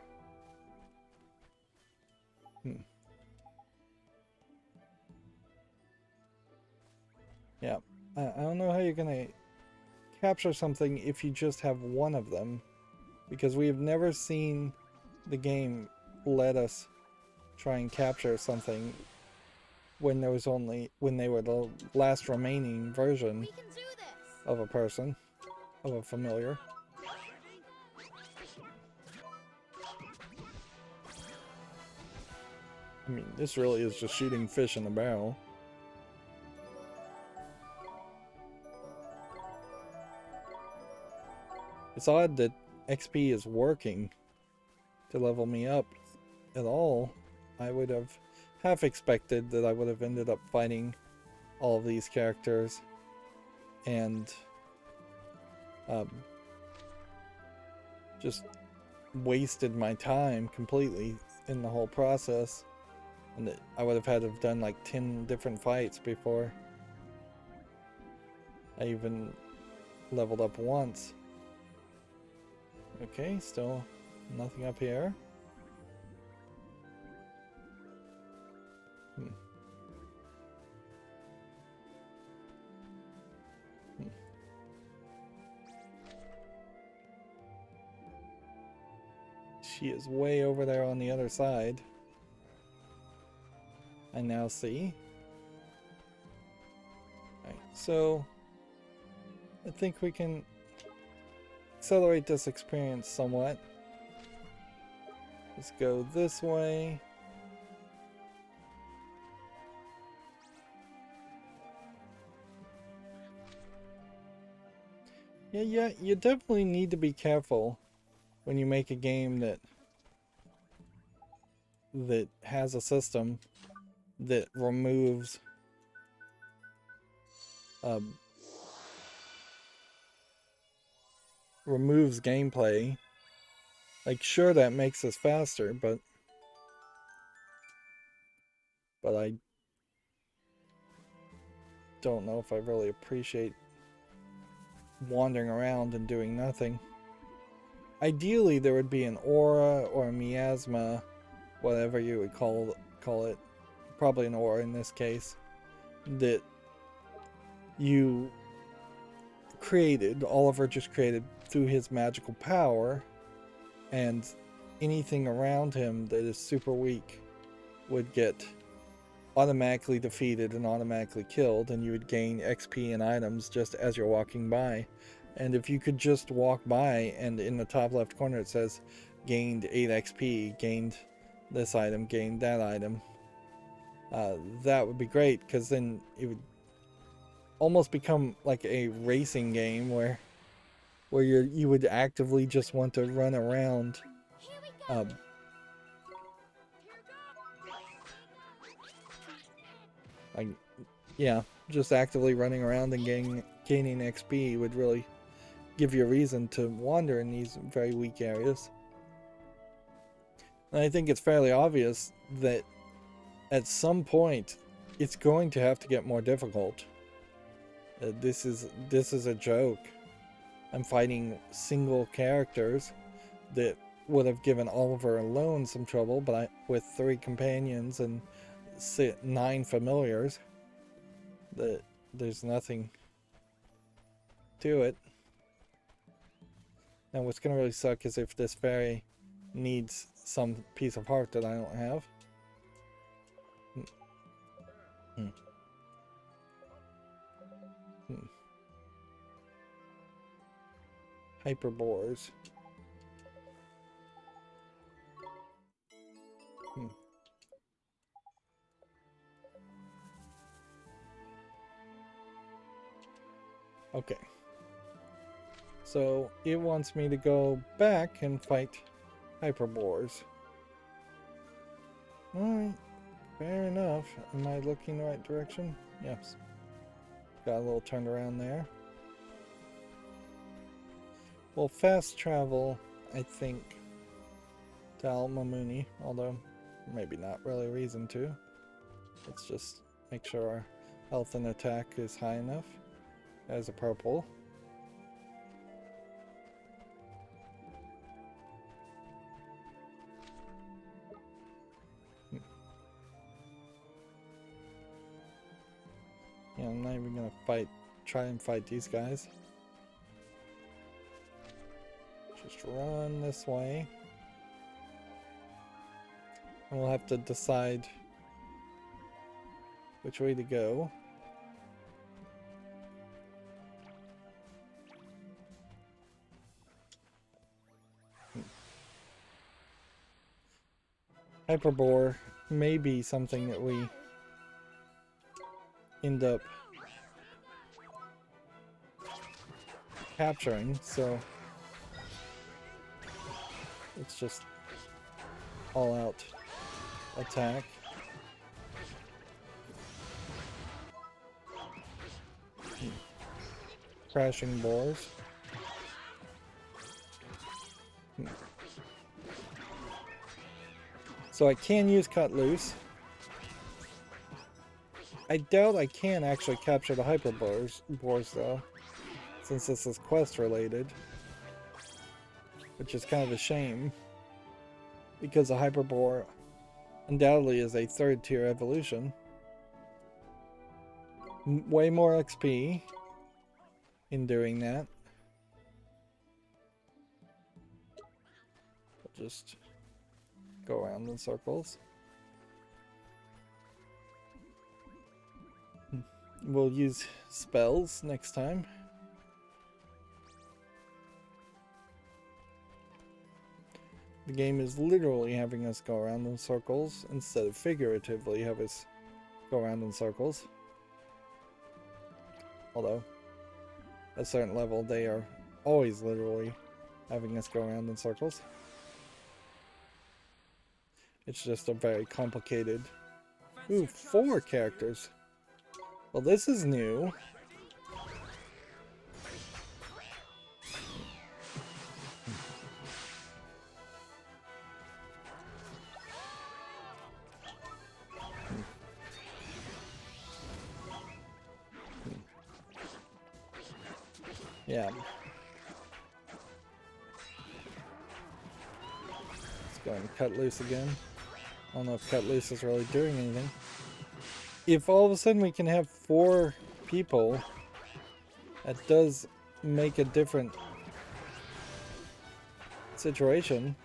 Yeah, I don't know how you're gonna capture something if you just have one of them, because we have never seen the game let us try and capture something when there was only when they were the last remaining version of a person, of a familiar. I mean, this really is just shooting fish in a barrel. It's odd that XP is working to level me up at all. I would have half expected that I would have ended up fighting all of these characters and just wasted my time completely in the whole process, and that I would have had to have done like 10 different fights before I even leveled up once. Okay, still nothing up here. She is way over there on the other side. I now see. Alright, so I think we can accelerate this experience somewhat. Let's go this way. Yeah, you definitely need to be careful when you make a game that has a system that removes gameplay. Like, sure, that makes us faster, but I don't know if I really appreciate wandering around and doing nothing. Ideally, there would be an aura or a miasma, whatever you would call it, probably an aura in this case, that you created, Oliver just created through his magical power, and anything around him that is super weak would get automatically defeated and automatically killed, and you would gain XP and items just as you're walking by. And if you could just walk by and in the top left corner it says gained 8 XP, gained this item, gained that item, that would be great, because then it would almost become like a racing game where you would actively just want to run around. Here we go. Like, yeah, just actively running around and gaining XP would really give you a reason to wander in these very weak areas. And I think it's fairly obvious that at some point it's going to have to get more difficult. This is a joke. I'm fighting single characters that would have given Oliver alone some trouble, but with 3 companions and 9 familiars, there's nothing to it. Now what's gonna really suck is if this fairy needs some piece of heart that I don't have. Hyperbores. Okay. So it wants me to go back and fight hyperbores. Alright, fair enough. Am I looking the right direction? Yes. Got a little turned around there. Well, fast travel, I think, to Al Mamuni, although maybe not really a reason to. Let's just make sure our health and attack is high enough. As a purple. Yeah, I'm not even gonna try and fight these guys. Just run this way. And we'll have to decide which way to go. Hyperbore may be something that we end up capturing, so it's just all out attack. Crashing boars. So I can use Cut Loose. I doubt I can actually capture the Hyperbores though, since this is quest related. Which is kind of a shame, because a Hyperbore undoubtedly is a 3rd tier evolution. Way more XP in doing that. Just go around in circles. We'll use spells next time. The game is literally having us go around in circles instead of figuratively have us go around in circles. Although, at a certain level, they are always literally having us go around in circles. It's just a very complicated... Ooh, 4 characters. Well, this is new. Yeah. Let's go and cut loose again. I don't know if cut loose is really doing anything. If all of a sudden we can have 4 people, that does make a different situation.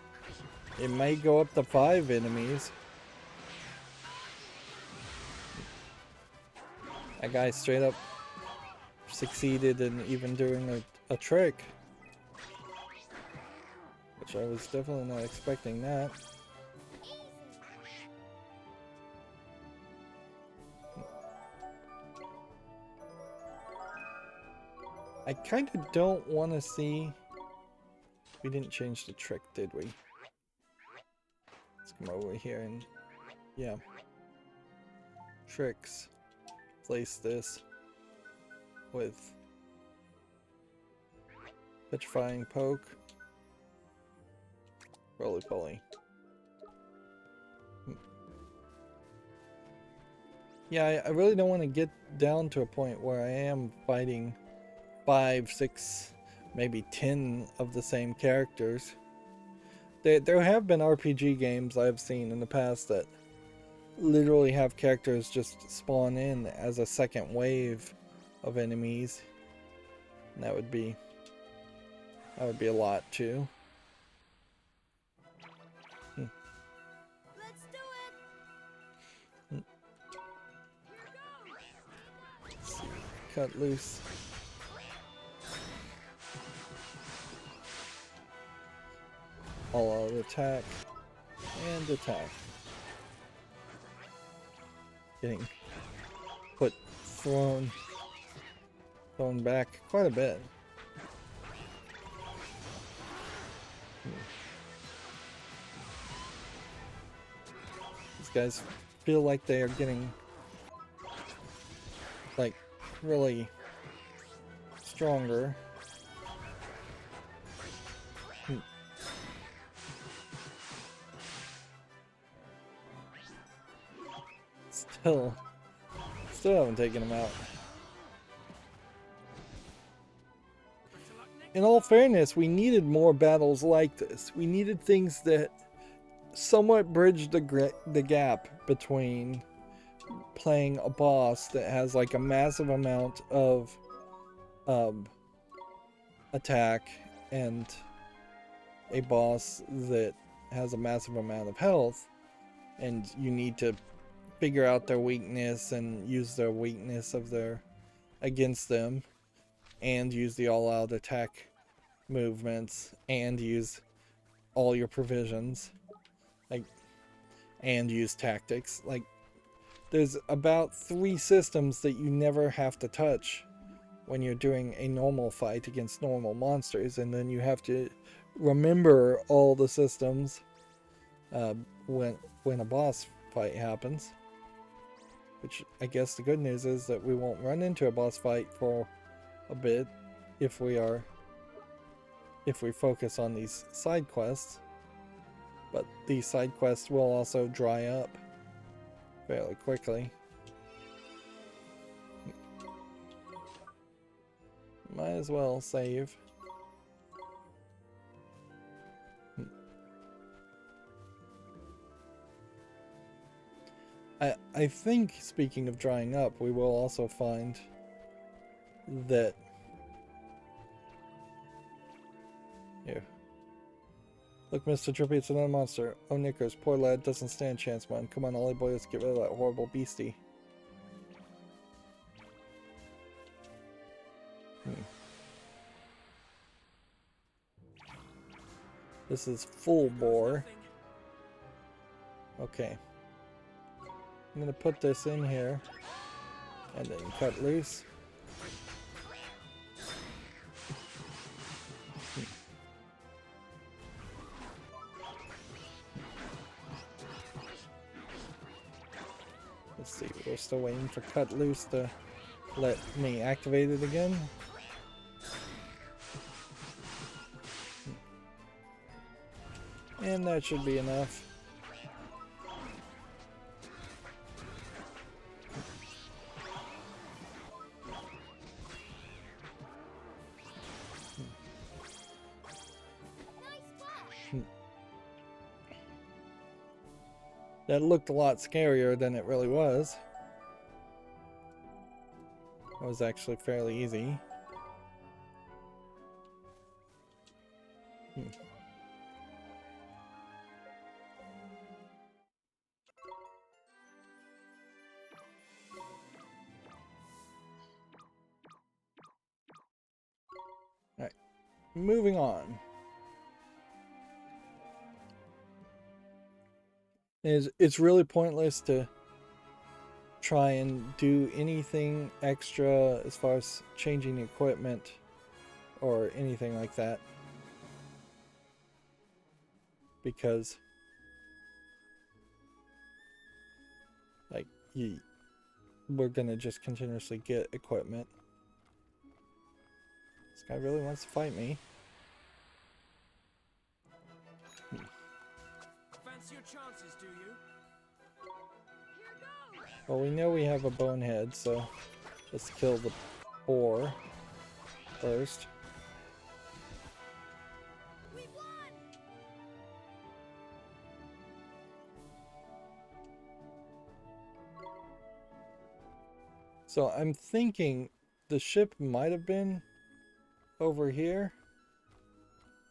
It may go up to 5 enemies. That guy straight up succeeded in even doing a trick. Which I was definitely not expecting that. I kind of don't want to see... We didn't change the trick, did we? Let's come over here and... Yeah. Tricks. Place this with petrifying poke, roly poly. Yeah, I really don't want to get down to a point where I am fighting 5, 6, maybe 10 of the same characters. There have been RPG games I've seen in the past that literally have characters just spawn in as a second wave of enemies. And that would be a lot too. Let's do it. Let's see. Cut loose. All out attack and attack. Getting thrown back quite a bit. These guys feel like they are getting like really stronger. Still haven't taken him out. In all fairness, we needed more battles like this. We needed things that somewhat bridged the gap between playing a boss that has like a massive amount of attack and a boss that has a massive amount of health, and you need to figure out their weakness and use their weakness of their against them, and use the all-out attack movements, and use all your provisions, like, and use tactics. Like, there's about 3 systems that you never have to touch when you're doing a normal fight against normal monsters, and then you have to remember all the systems when a boss fight happens. Which I guess the good news is that we won't run into a boss fight for a bit if we focus on these side quests. But these side quests will also dry up fairly quickly. Might as well save. I think, speaking of drying up, we will also find that... Here. Look, Mr. Drippy, it's another monster. Oh, Knickers, poor lad, doesn't stand a chance, man. Come on, Ollie boy, let's get rid of that horrible beastie. This is full bore. Okay. I'm gonna put this in here and then cut loose. Let's see, we're still waiting for cut loose to let me activate it again. And that should be enough. That looked a lot scarier than it really was. That was actually fairly easy. Alright, moving on. It's really pointless to try and do anything extra as far as changing the equipment or anything like that, because like we're gonna just continuously get equipment. This guy really wants to fight me. Fancy your chances, do you? Well, we know we have a bonehead, so let's kill the boar first. We won! So I'm thinking the ship might have been over here,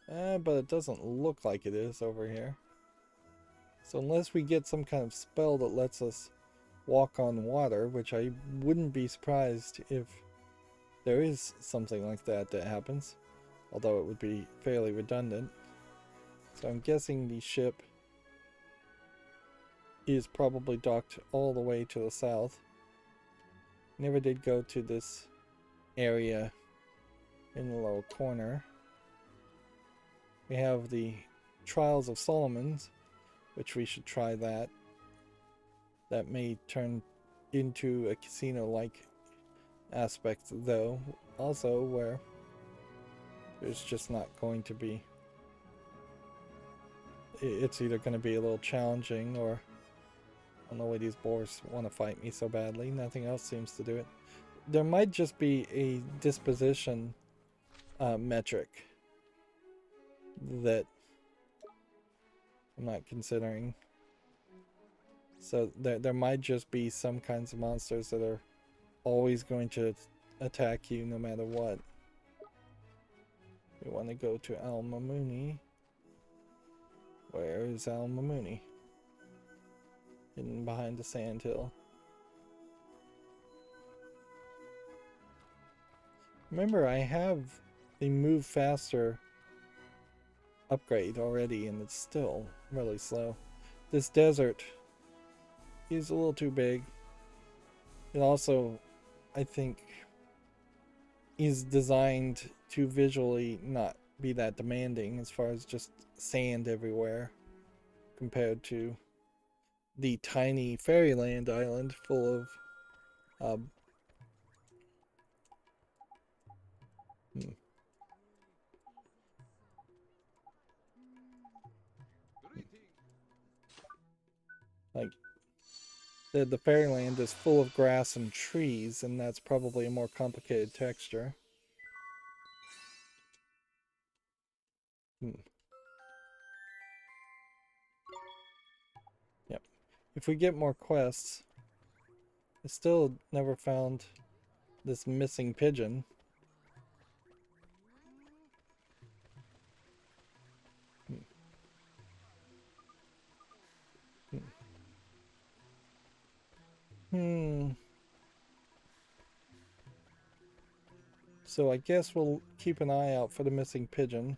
but it doesn't look like it is over here. So unless we get some kind of spell that lets us walk on water, which I wouldn't be surprised if there is something like that that happens, although it would be fairly redundant. So I'm guessing the ship is probably docked all the way to the south. Never did go to this area in the lower corner. We have the Trials of Solomon's, which we should try that. That may turn into a casino-like aspect, though, also where there's just not going to be... It's either going to be a little challenging, or I don't know why these boars want to fight me so badly. Nothing else seems to do it. There might just be a disposition metric that I'm not considering. So there might just be some kinds of monsters that are always going to attack you no matter what. We want to go to Al Mamuni. Where is Al Mamuni? Hidden behind the sandhill. Remember, I have the move faster upgrade already, and it's still really slow. This desert is a little too big. It also, I think, is designed to visually not be that demanding as far as just sand everywhere, compared to the tiny Fairyland island full of like the Fairyland is full of grass and trees, and that's probably a more complicated texture. Yep. If we get more quests, I still never found this missing pigeon. So I guess we'll keep an eye out for the missing pigeon.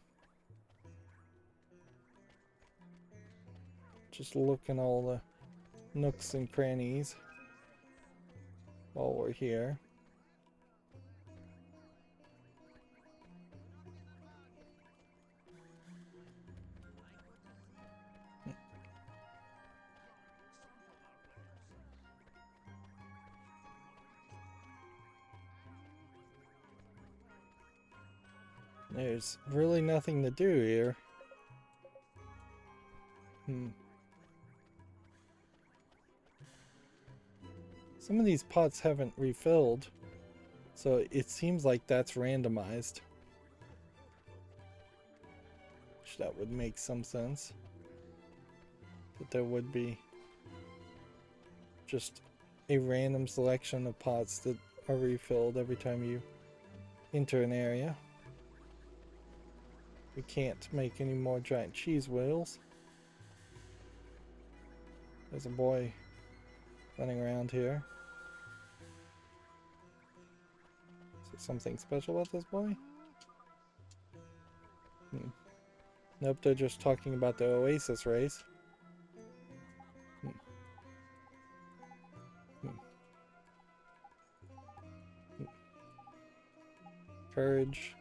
Just look in all the nooks and crannies while we're here. There's really nothing to do here. Some of these pots haven't refilled, so it seems like that's randomized. Which that would make some sense. That there would be just a random selection of pots that are refilled every time you enter an area. We can't make any more giant cheese wheels. There's a boy running around here. Is there something special about this boy? Nope, they're just talking about the Oasis race. Courage.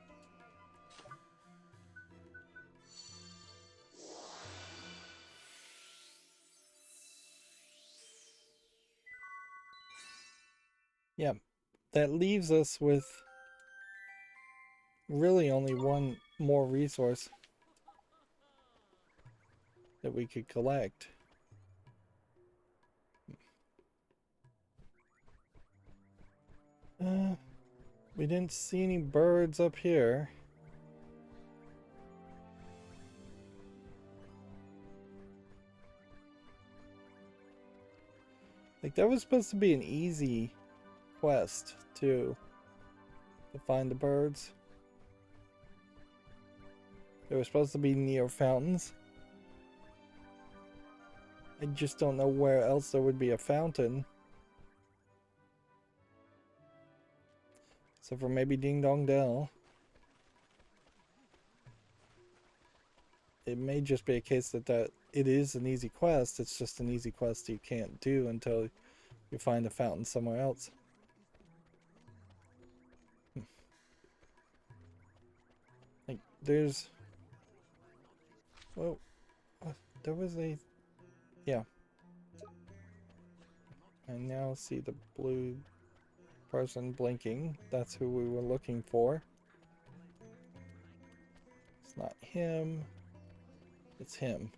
Yeah, that leaves us with really only one more resource that we could collect. We didn't see any birds up here. Like, that was supposed to be an easy quest, too, to find the birds. They were supposed to be near fountains. I just don't know where else there would be a fountain. So for maybe Ding Dong Dell. It may just be a case that it is an easy quest. It's just an easy quest you can't do until you find a fountain somewhere else. Like, there's... Well, there was a... Yeah. I now see the blue person blinking. That's who we were looking for. It's not him. It's him.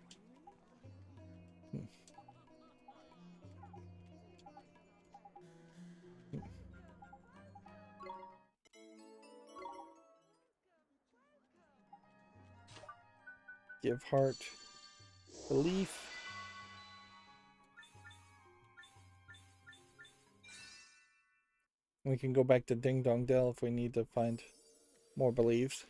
Give heart belief. We can go back to Ding Dong Dell if we need to find more beliefs.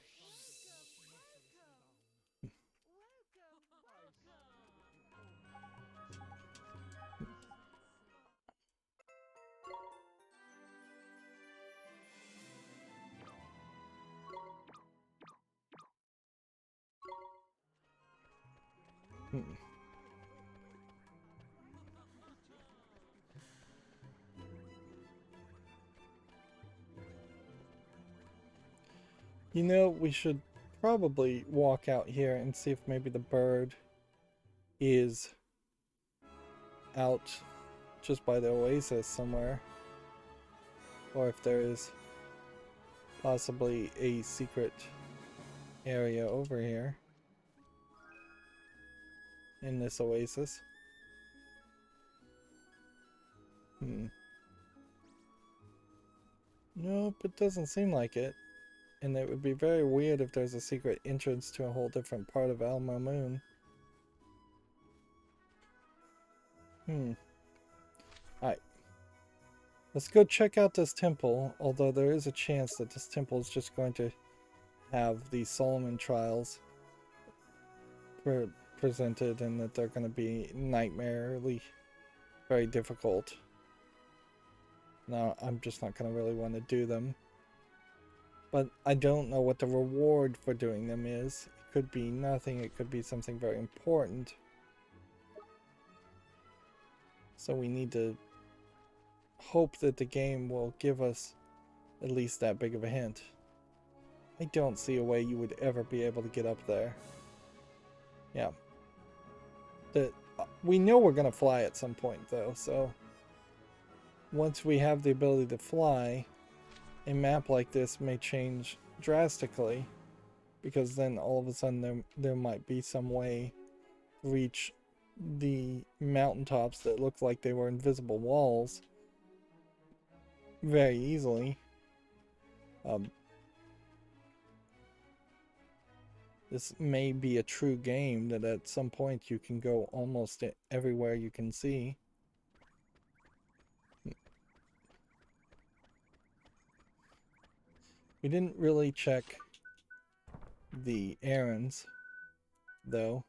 You know, we should probably walk out here and see if maybe the bird is out just by the oasis somewhere. Or if there is possibly a secret area over here in this oasis. Nope, it doesn't seem like it. And it would be very weird if there's a secret entrance to a whole different part of Alma Moon. Alright. Let's go check out this temple, although there is a chance that this temple is just going to have the Solomon trials presented and that they're going to be nightmarily very difficult. Now, I'm just not going to really want to do them. But I don't know what the reward for doing them is. It could be nothing, it could be something very important. So we need to hope that the game will give us at least that big of a hint. I don't see a way you would ever be able to get up there. Yeah. We know we're going to fly at some point though, so once we have the ability to fly, a map like this may change drastically, because then all of a sudden there might be some way to reach the mountaintops that look like they were invisible walls very easily. This may be a true game that at some point you can go almost everywhere you can see. We didn't really check the errands, though.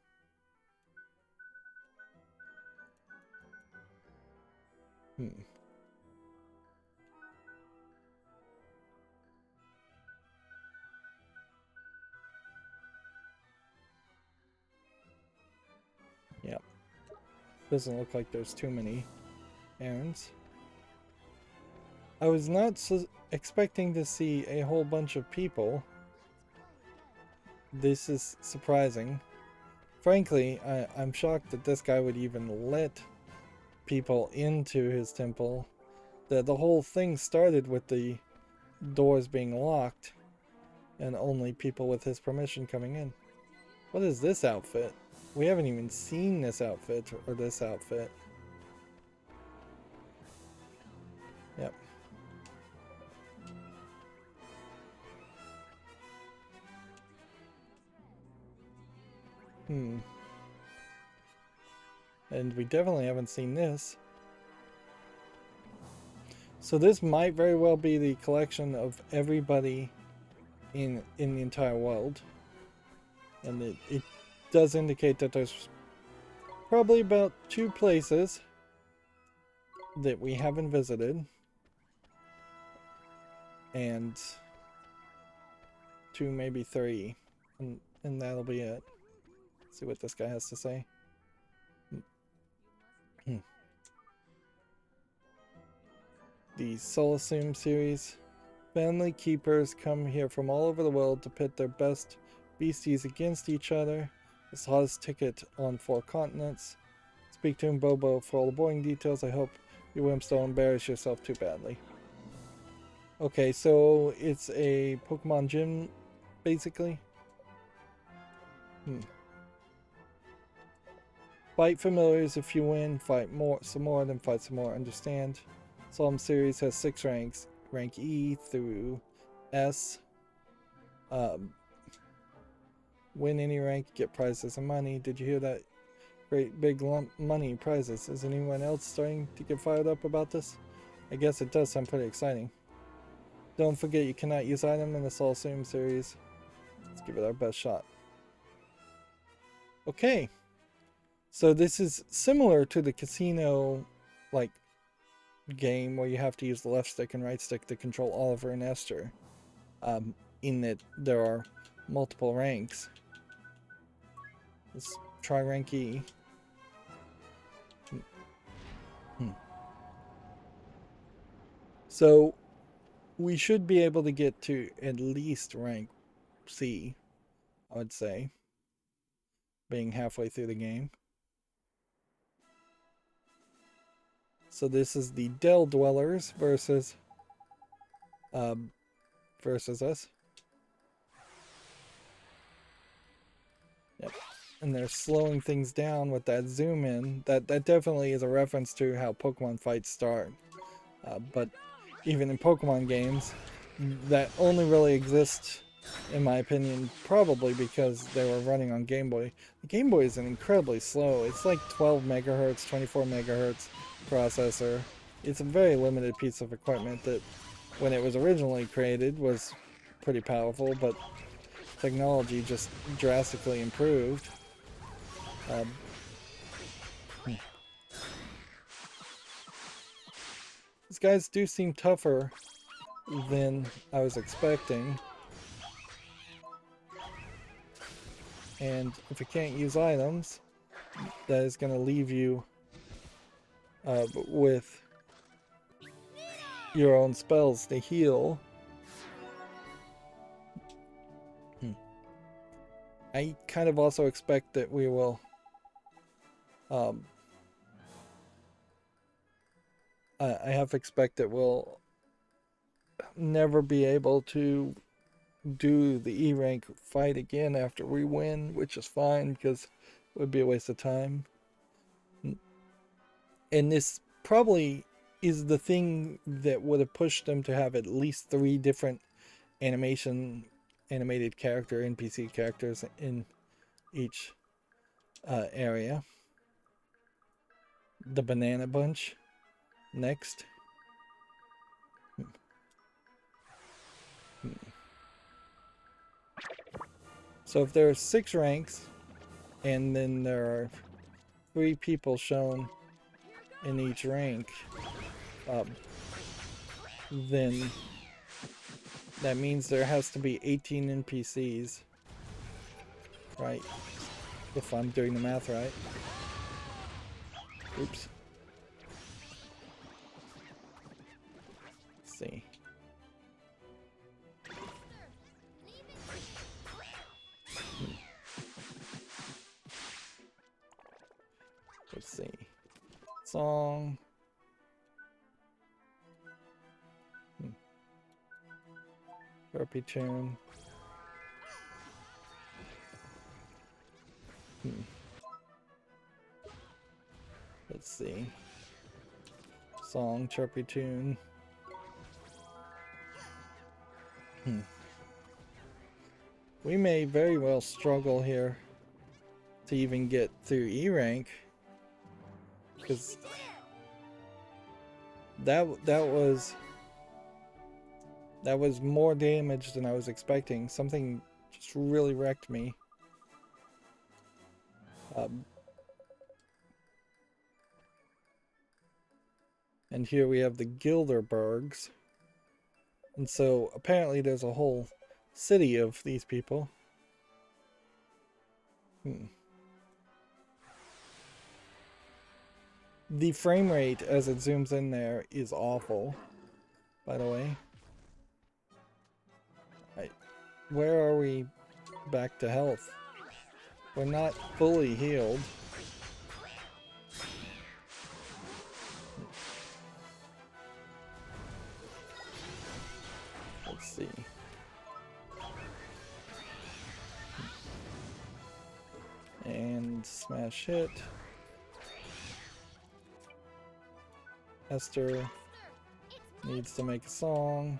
Yep. Doesn't look like there's too many errands. I was not expecting to see a whole bunch of people. This is surprising. Frankly, I'm shocked that this guy would even let people into his temple. The whole thing started with the doors being locked and only people with his permission coming in. What is this outfit? We haven't even seen this outfit or this outfit. Yep. And we definitely haven't seen this. So this might very well be the collection of everybody in the entire world. And it does indicate that there's probably about 2 places that we haven't visited. And 2, maybe 3. And that'll be it. Let's see what this guy has to say. The Solacum series. Family keepers come here from all over the world to pit their best beasties against each other. This hottest ticket on 4 continents. Speak to him, Bobo, for all the boring details. I hope you wimps don't embarrass yourself too badly. Okay, so it's a Pokemon gym, basically. Fight familiars. If you win, fight some more, then fight some more. Understand? Solemn series has 6 ranks. Rank E through S. Win any rank, get prizes and money. Did you hear that? Great big lump money prizes. Is anyone else starting to get fired up about this? I guess it does sound pretty exciting. Don't forget you cannot use item in the Solacum series. Let's give it our best shot. Okay. So this is similar to the casino like game where you have to use the left stick and right stick to control Oliver and Esther. In that there are multiple ranks. Let's try rank E. So we should be able to get to at least rank C, I would say, being halfway through the game. So this is the Dell Dwellers versus us. Yep. And they're slowing things down with that zoom in. That definitely is a reference to how Pokemon fights start. But even in Pokemon games, that only really exists, in my opinion, probably because they were running on Game Boy. The Game Boy is an incredibly slow. It's like 12 megahertz, 24 megahertz processor. It's a very limited piece of equipment that, when it was originally created, was pretty powerful, but technology just drastically improved. These guys do seem tougher than I was expecting. And if you can't use items, that is going to leave you with your own spells to heal. I kind of also expect that we will I have to expect that we'll never be able to do the E rank fight again after we win, which is fine because it would be a waste of time. And this probably is the thing that would have pushed them to have at least 3 different animated character NPC characters in each area. The Banana Bunch next. So if there are 6 ranks, and then there are 3 people shown in each rank, then that means there has to be 18 NPCs, right? If I'm doing the math right. Oops. Let's see. Let's see. Song. Burpee tune. Let's see. Song, chirpy tune. We may very well struggle here to even get through E rank, because that was more damage than I was expecting. Something just really wrecked me. And here we have the Gilderbergs. And so apparently there's a whole city of these people. The frame rate as it zooms in there is awful, by the way. Where are we back to health? We're not fully healed. Let's see. And smash hit. Esther needs to make a song.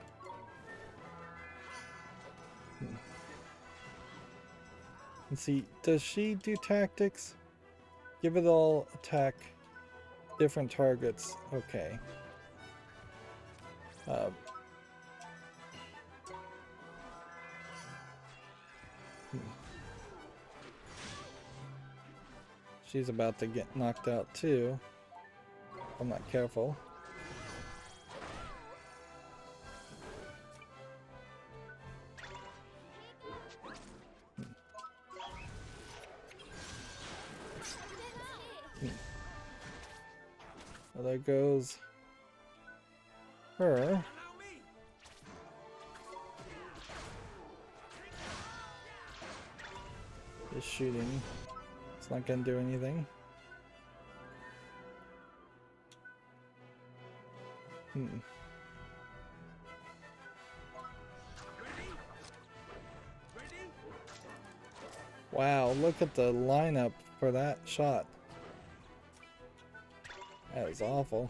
And see, does she do tactics? Give it all attack different targets. Okay. She's about to get knocked out too. I'm not careful. So there goes her. Just shooting. It's not gonna do anything. Wow, look at the lineup for that shot. That is awful.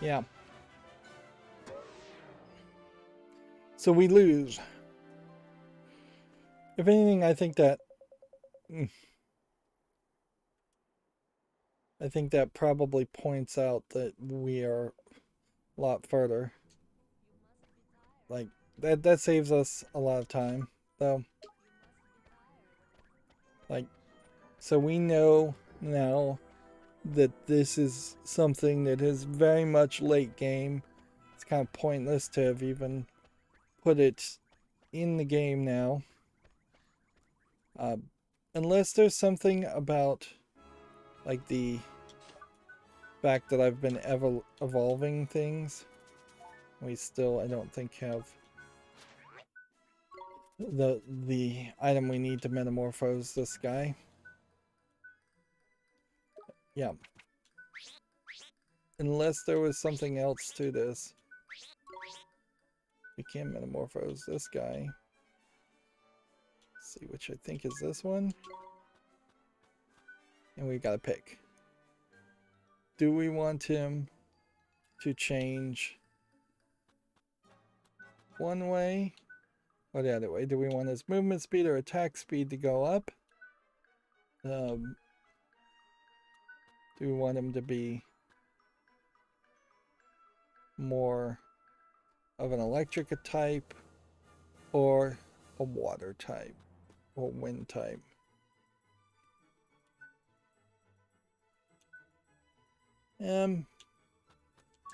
Yeah. So we lose. If anything, I think that probably points out that we are a lot further. Like that saves us a lot of time, though. Like, so we know now that this is something that is very much late game. It's kind of pointless to have even put it in the game now. Unless there's something about like the fact that I've been evolving things. We still, I don't think, have the item we need to metamorphose this guy. Yeah. Unless there was something else to this. We can metamorphose this guy. Let's see, which I think is this one. And we gotta pick. Do we want him to change one way Or the other way. Do we want his movement speed or attack speed to go up? Do we want him to be more of an electric type or a water type or wind type?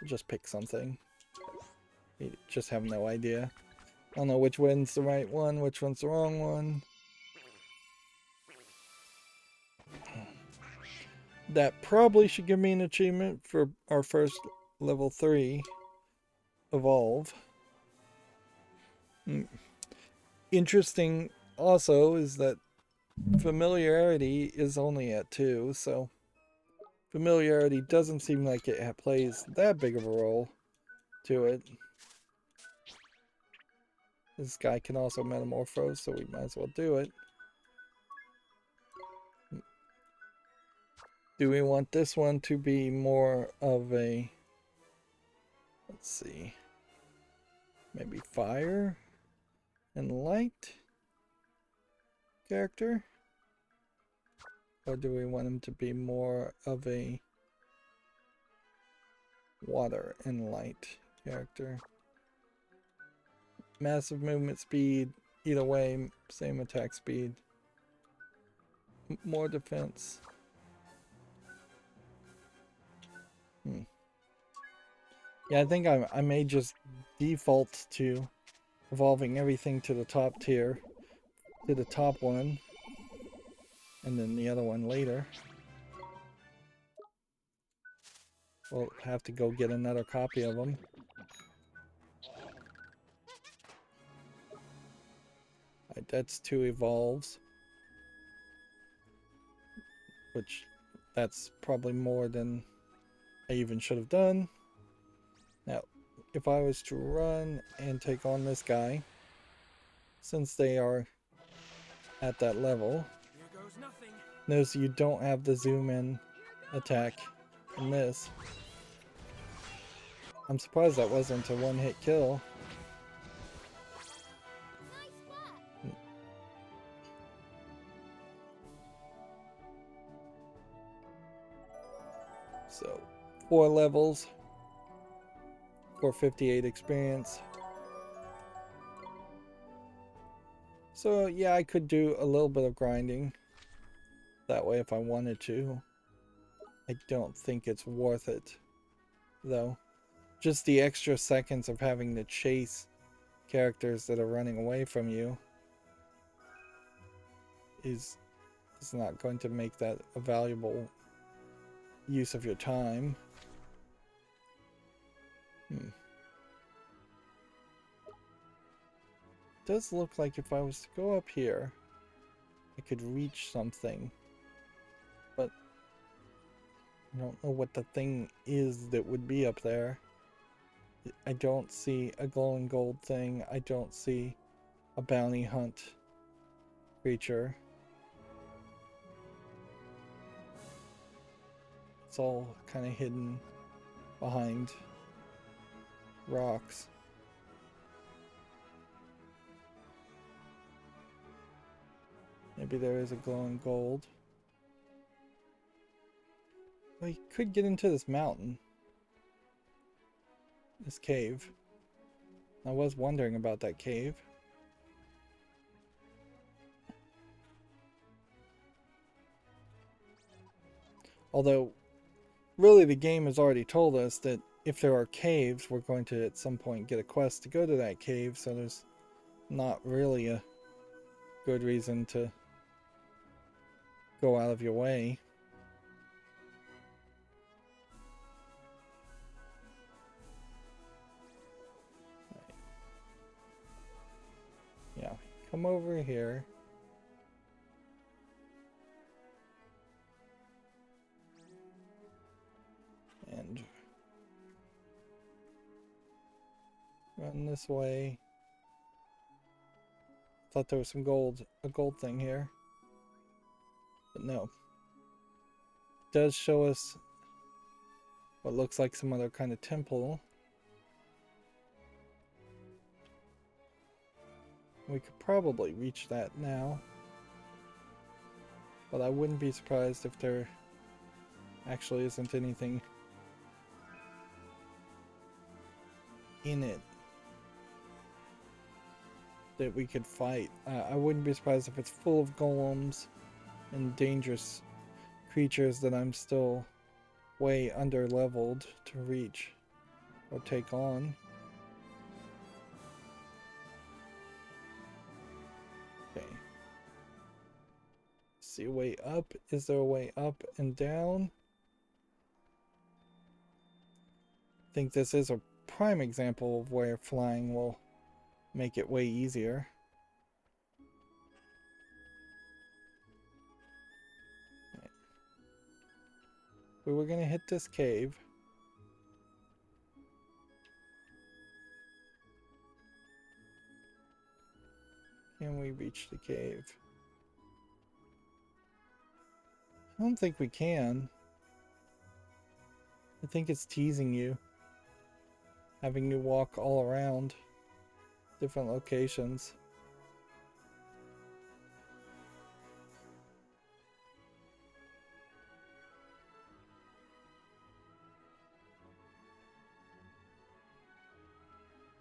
Just pick something. You just have no idea. I don't know which one's the right one, which one's the wrong one. That probably should give me an achievement for our first level 3 evolve. Interesting also is that familiarity is only at 2, so familiarity doesn't seem like it plays that big of a role to it. This guy can also metamorphose, so we might as well do it. Do we want this one to be more of a, let's see, maybe fire and light character? Or do we want him to be more of a water and light character? Massive movement speed, either way, same attack speed. More defense. Yeah, I think I may just default to evolving everything to the top tier, to the top one, and then the other one later. We'll have to go get another copy of them. Right, that's 2 evolves. Which, that's probably more than I even should have done. Now, if I was to run and take on this guy, since they are at that level, Here goes nothing. notice you don't have the zoom in attack in this. I'm surprised that wasn't a one-hit kill. Nice work. So, 4 levels for 58 experience. So yeah, I could do a little bit of grinding that way if I wanted to. I don't think it's worth it, though. Just the extra seconds of having to chase characters that are running away from you is not going to make that a valuable use of your time. Does look like if I was to go up here, I could reach something, but I don't know what the thing is that would be up there. I don't see a glowing gold thing. I don't see a bounty hunt creature. It's all kind of hidden behind rocks. Maybe there is a glowing gold. Well, you could get into this mountain. This cave. I was wondering about that cave. Although, really the game has already told us that if there are caves, we're going to at some point get a quest to go to that cave, so there's not really a good reason to go out of your way. Yeah, come over here. And run this way. Thought there was some gold, a gold thing here. But no. It does show us what looks like some other kind of temple. We could probably reach that now. But I wouldn't be surprised if there actually isn't anything in it that we could fight. I wouldn't be surprised if it's full of golems and dangerous creatures that I'm still way under leveled to reach or take on. Okay. See a way up? Is there a way up and down? I think this is a prime example of where flying will make it way easier. Right. We were gonna hit this cave. Can we reach the cave? I don't think we can. I think it's teasing you, having you walk all around different locations.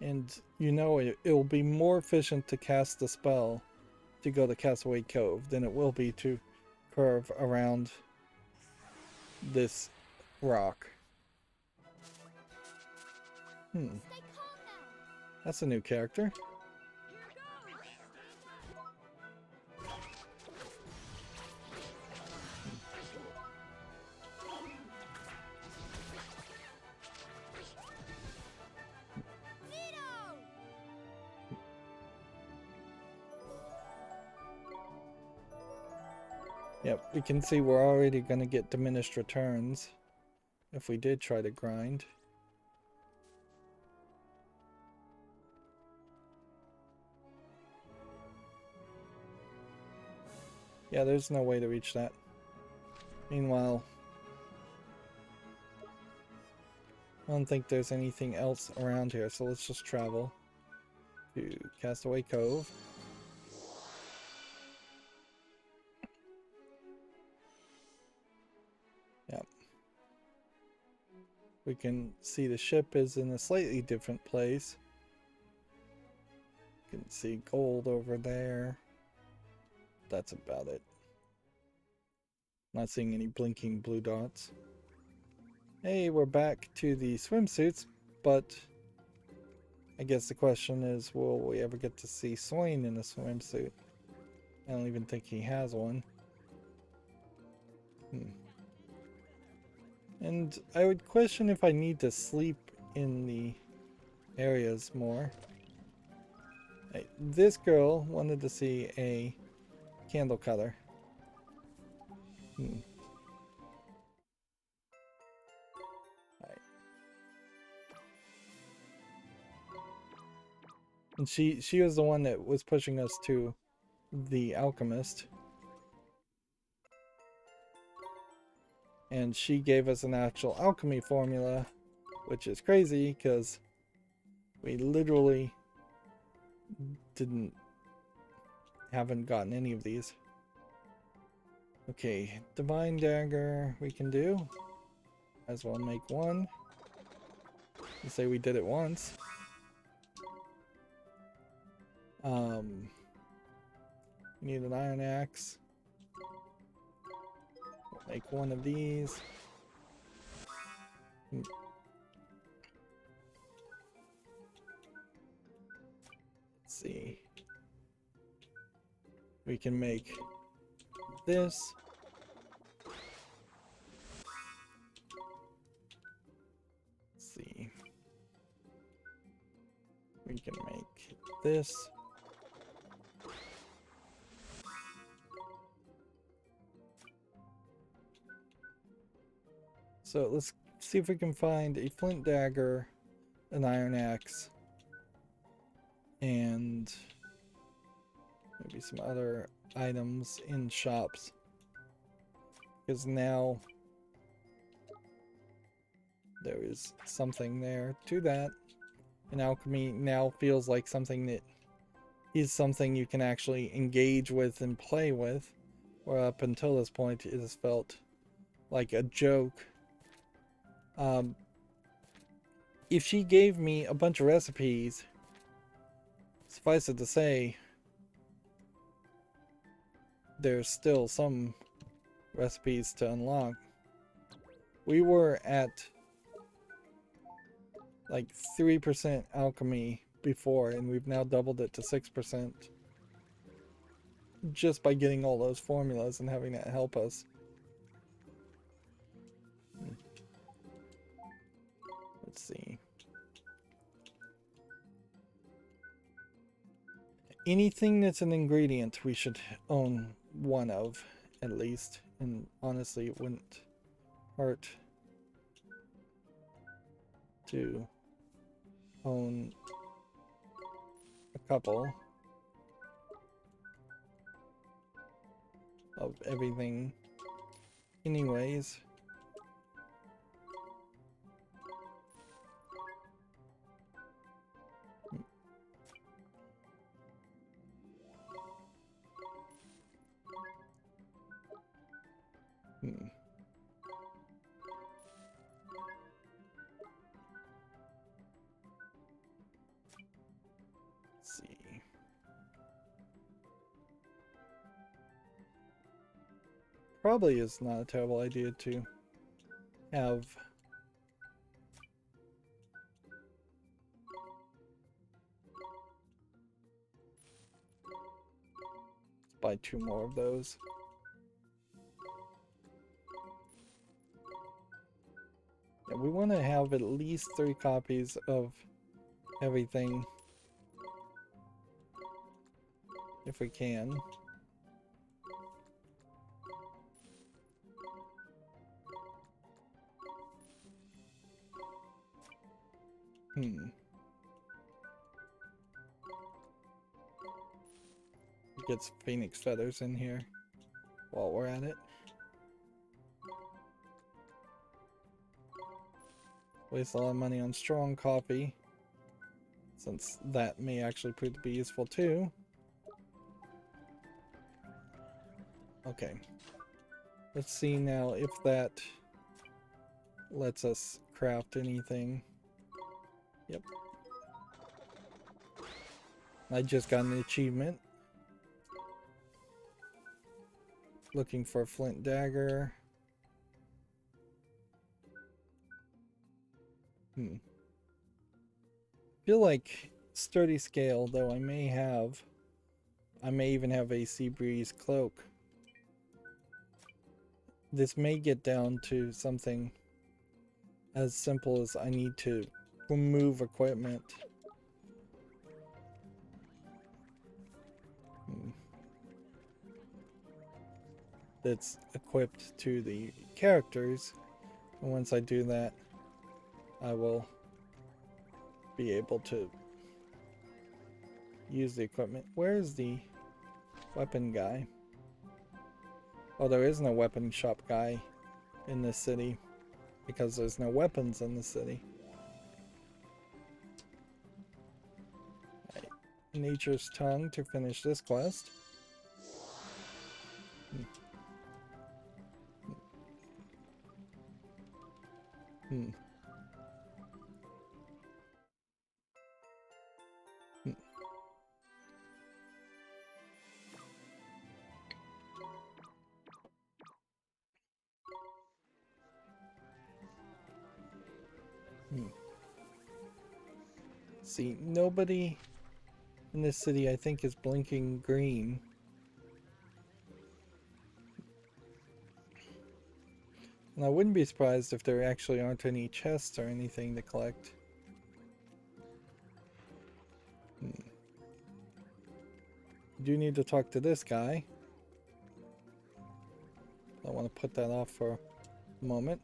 And you know it'll be more efficient to cast the spell to go to Castaway Cove than it will be to curve around this rock. Stay calm now. That's a new character. Rydo! Yep, we can see we're already going to get diminished returns if we did try to grind. Yeah, there's no way to reach that. Meanwhile, I don't think there's anything else around here, so let's just travel to Castaway Cove. Yep. We can see the ship is in a slightly different place. You can see gold over there. That's about it. Not seeing any blinking blue dots. Hey, we're back to the swimsuits, but I guess the question is, will we ever get to see Swain in a swimsuit? I don't even think he has one. And I would question if I need to sleep in the areas more. Hey, this girl wanted to see a candle cutter. Alright. And she was the one that was pushing us to the alchemist. And she gave us an actual alchemy formula, which is crazy because we literally haven't gotten any of these. Okay, divine dagger we can do. Might as well make one. Let's say we did it once. We need an iron axe. We'll make one of these. Let's see. We can make this. Let's see. We can make this. So let's see if we can find a flint dagger, an iron axe, and maybe some other items in shops. Because now there is something there to that. And alchemy now feels like something that he's something you can actually engage with and play with, where up until this point it has felt like a joke. If she gave me a bunch of recipes, suffice it to say, there's still some recipes to unlock. We were at like 3% alchemy before, and we've now doubled it to 6% just by getting all those formulas and having that help us. Let's see. Anything that's an ingredient we should own one of, at least. And honestly, it wouldn't hurt to own a couple of everything anyways. Let's see. Probably is not a terrible idea to have buy 2 more of those. Yeah, we want to have at least 3 copies of everything if we can. Get some phoenix feathers in here while we're at it. Waste a lot of money on strong coffee, since that may actually prove to be useful too. Okay. Let's see now if that lets us craft anything. Yep. I just got an achievement. Looking for a flint dagger. Feel like sturdy scale, though I may even have a sea breeze cloak. This may get down to something as simple as I need to remove equipment. That's equipped to the characters, and once I do that, I will be able to use the equipment. Where's the weapon guy? Oh, there isn't a weapon shop guy in this city because there's no weapons in the city. Right. Nature's Tongue to finish this quest. See, nobody in this city, I think, is blinking green. And I wouldn't be surprised if there actually aren't any chests or anything to collect. Do need to talk to this guy. I want to put that off for a moment.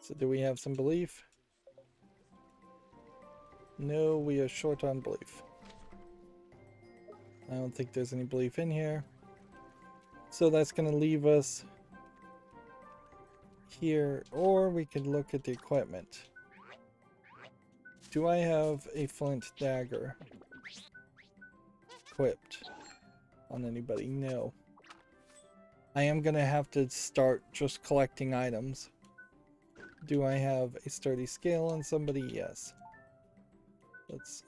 So do we have some belief? No, we are short on belief. I don't think there's any belief in here. So that's going to leave us here, or we could look at the equipment. Do I have a flint dagger equipped on anybody? No. I am gonna have to start just collecting items. Do I have a sturdy scale on somebody? Yes. Let's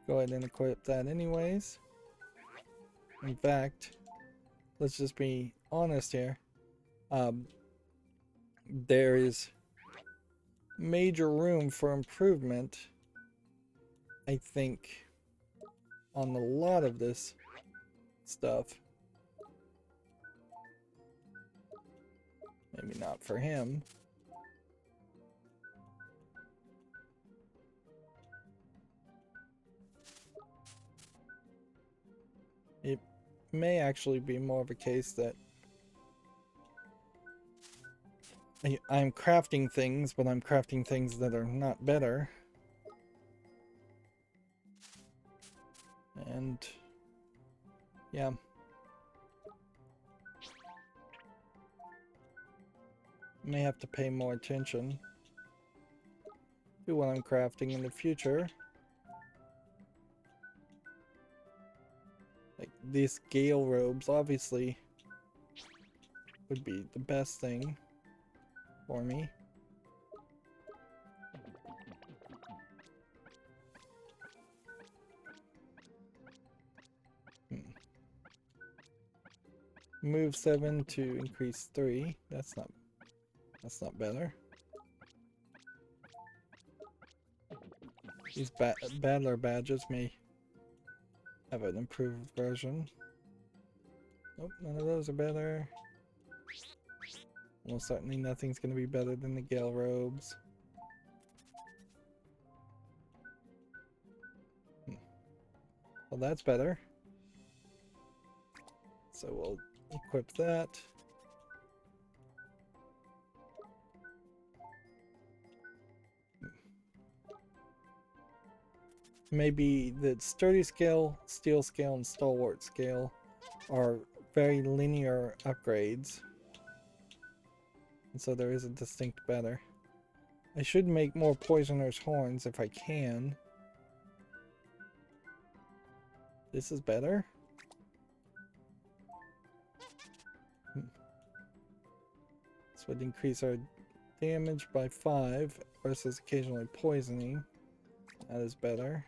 go ahead and equip that anyways. In fact, let's just be honest here. There is major room for improvement, I think, on a lot of this stuff. Maybe not for him. It may actually be more of a case that I'm crafting things, but I'm crafting things that are not better. And yeah. May have to pay more attention to what I'm crafting in the future. Like these gale robes obviously would be the best thing for me. Move 7 to increase 3. That's not better. These battler badges may have an improved version. Nope, none of those are better. Most certainly nothing's going to be better than the gale robes. Well, that's better. So we'll equip that. Maybe the sturdy scale, steel scale, and stalwart scale are very linear upgrades. And so there is a distinct better. I should make more poisoner's horns if I can. This is better. This would increase our damage by 5 versus occasionally poisoning. That is better.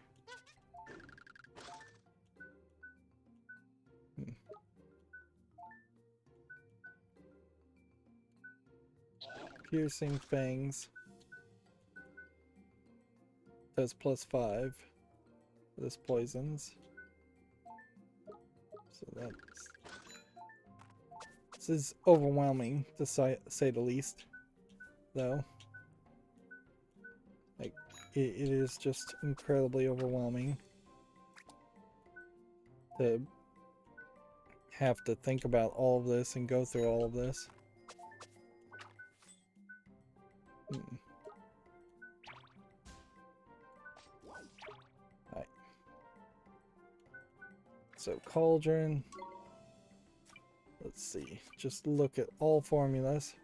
Piercing fangs does +5 for this poisons. So this is overwhelming to say the least, though. Like it is just incredibly overwhelming to have to think about all of this and go through all of this. Alright. So cauldron. Let's see. Just look at all formulas.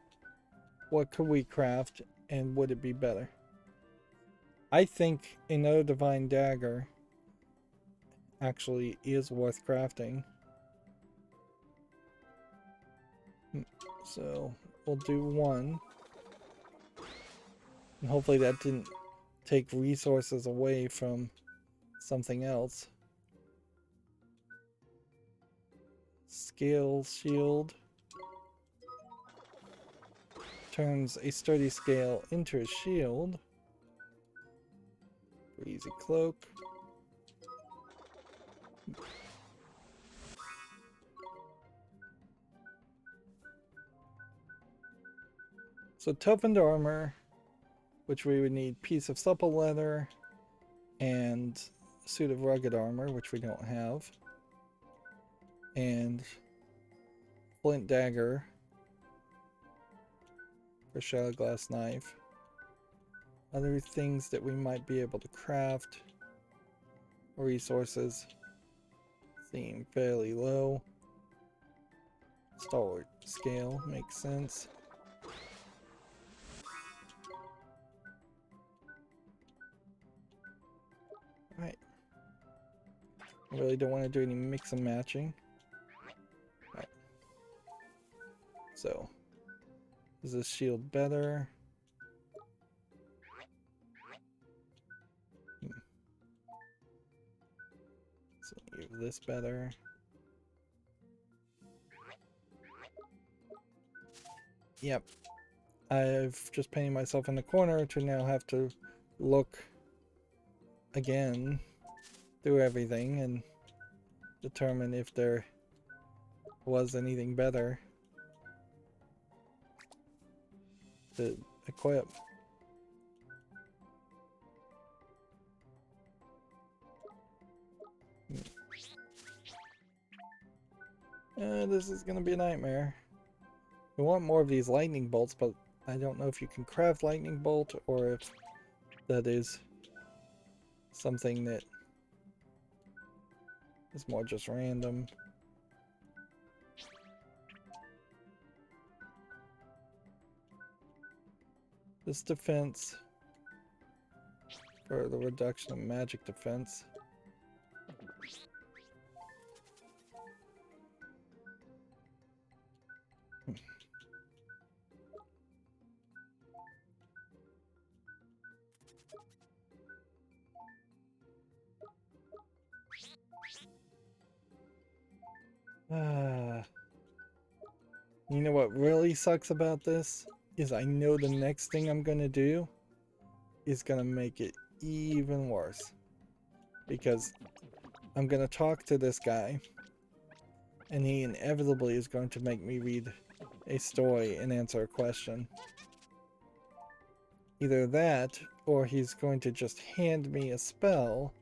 What could we craft and would it be better? I think another divine dagger actually is worth crafting. So we'll do one. And hopefully that didn't take resources away from something else. Scale shield. Turns a sturdy scale into a shield. Easy cloak. So toughened armor, which we would need piece of supple leather and suit of rugged armor, which we don't have, and flint dagger for shallow glass knife. Other things that we might be able to craft, resources seem fairly low. Stalwart scale makes sense. I really don't want to do any mix and matching. Right. So, is this shield better? So, give this better. Yep. I've just painted myself in the corner to now have to look again through everything and determine if there was anything better to equip. This is gonna be a nightmare. We want more of these lightning bolts, but I don't know if you can craft lightning bolt or if that is something that is more just random. This defense for the reduction of magic defense. You know what really sucks about this is I know the next thing I'm gonna do is gonna make it even worse, because I'm gonna talk to this guy and he inevitably is going to make me read a story and answer a question. Either that, or he's going to just hand me a spell,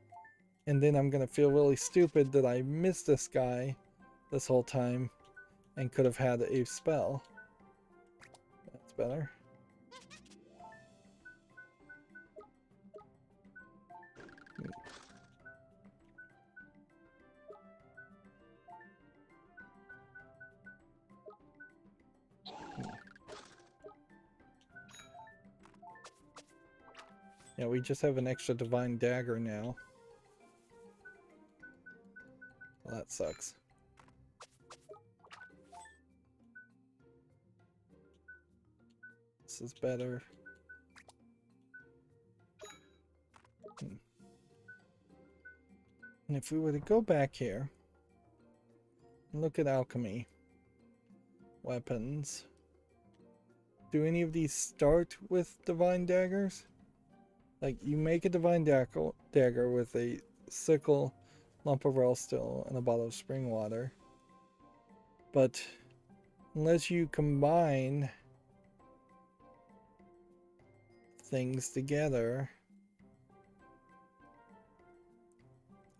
and then I'm gonna feel really stupid that I missed this guy this whole time and could have had a spell. That's better. Yeah, we just have an extra divine dagger now. Well, that sucks. This is better. And if we were to go back here and look at alchemy, weapons, do any of these start with divine daggers? Like, you make a divine dagger with a sickle, lump of raw steel, and a bottle of spring water. But unless you combine things together,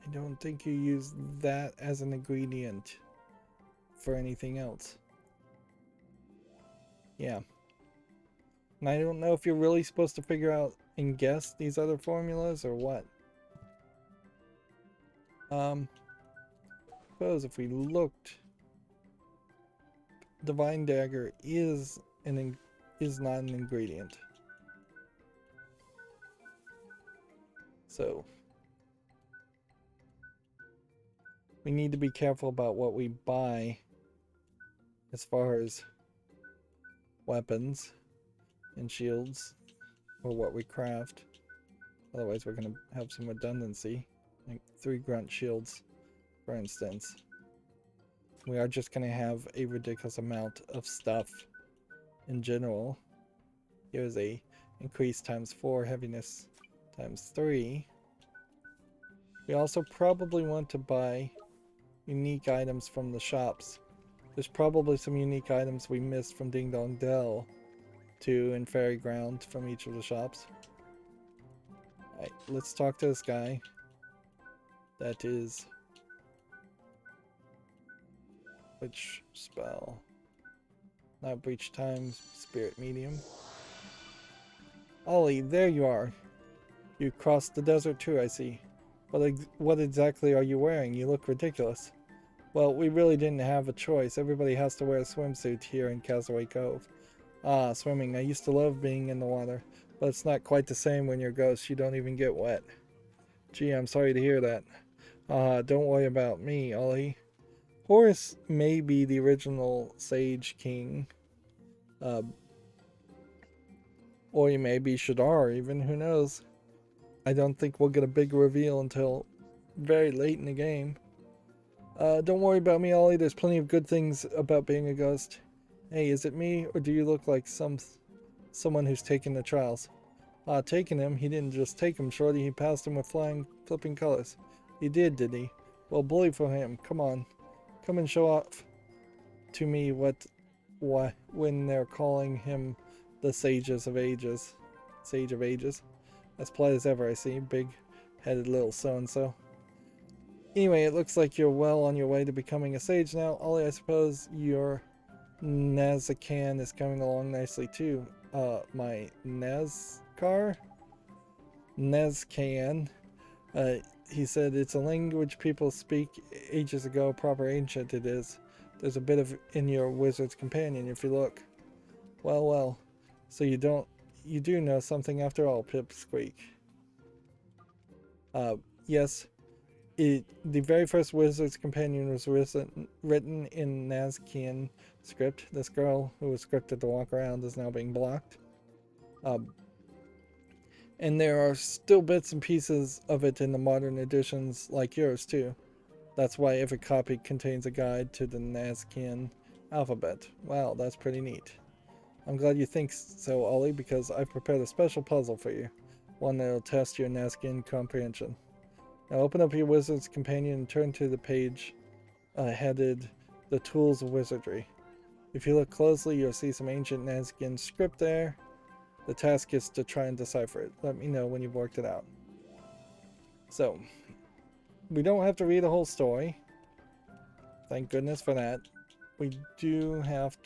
I don't think you use that as an ingredient for anything else. Yeah. And I don't know if you're really supposed to figure out and guess these other formulas or what. Suppose if we looked, divine dagger is not an ingredient. So we need to be careful about what we buy as far as weapons and shields, or what we craft. Otherwise we're going to have some redundancy, like 3 grunt shields for instance. We are just going to have a ridiculous amount of stuff in general. Here's a increase times 4, heaviness times 3. We also probably want to buy unique items from the shops. There's probably some unique items we missed from Ding Dong Dell to in Fairy Ground from each of the shops. Alright, let's talk to this guy. That is... which spell? Not breach time, spirit medium. Ollie, there you are. You crossed the desert too, I see. What exactly are you wearing? You look ridiculous. Well, we really didn't have a choice. Everybody has to wear a swimsuit here in Castaway Cove. Ah, swimming. I used to love being in the water, but it's not quite the same when you're a ghost. You don't even get wet. Gee, I'm sorry to hear that. Don't worry about me, Ollie. Horus may be the original Sage King. Uh, or he may be Shadar, even. Who knows? I don't think we'll get a big reveal until very late in the game. Don't worry about me, Ollie. There's plenty of good things about being a ghost. Hey, is it me, or do you look like someone who's taken the trials? Taking him? He didn't just take him, Shorty. He passed him with flipping colors. He did he? Well, bully for him. Come on. Come and show off to me what when they're calling him the Sages of Ages. Sage of Ages. As polite as ever, I see. Big-headed little so-and-so. Anyway, it looks like you're well on your way to becoming a sage now. Ollie, I suppose your Nazakan is coming along nicely too. My Nazcan? He said it's a language people speak ages ago, proper ancient it is. There's a bit of in your wizard's companion if you look. Well. So you do know something after all, Pipsqueak. Yes. The very first wizard's companion was written in Nazcan script. This girl who was scripted to walk around is now being blocked. And there are still bits and pieces of it in the modern editions like yours too. That's why every copy contains a guide to the Nazcan alphabet. Wow, that's pretty neat. I'm glad you think so, Ollie, because I've prepared a special puzzle for you. One that'll test your Nazcan comprehension. Now open up your wizard's companion and turn to the page headed The Tools of Wizardry. If you look closely, you'll see some ancient Nazcan script there. The task is to try and decipher it. Let me know when you've worked it out. So, we don't have to read the whole story. Thank goodness for that. We do have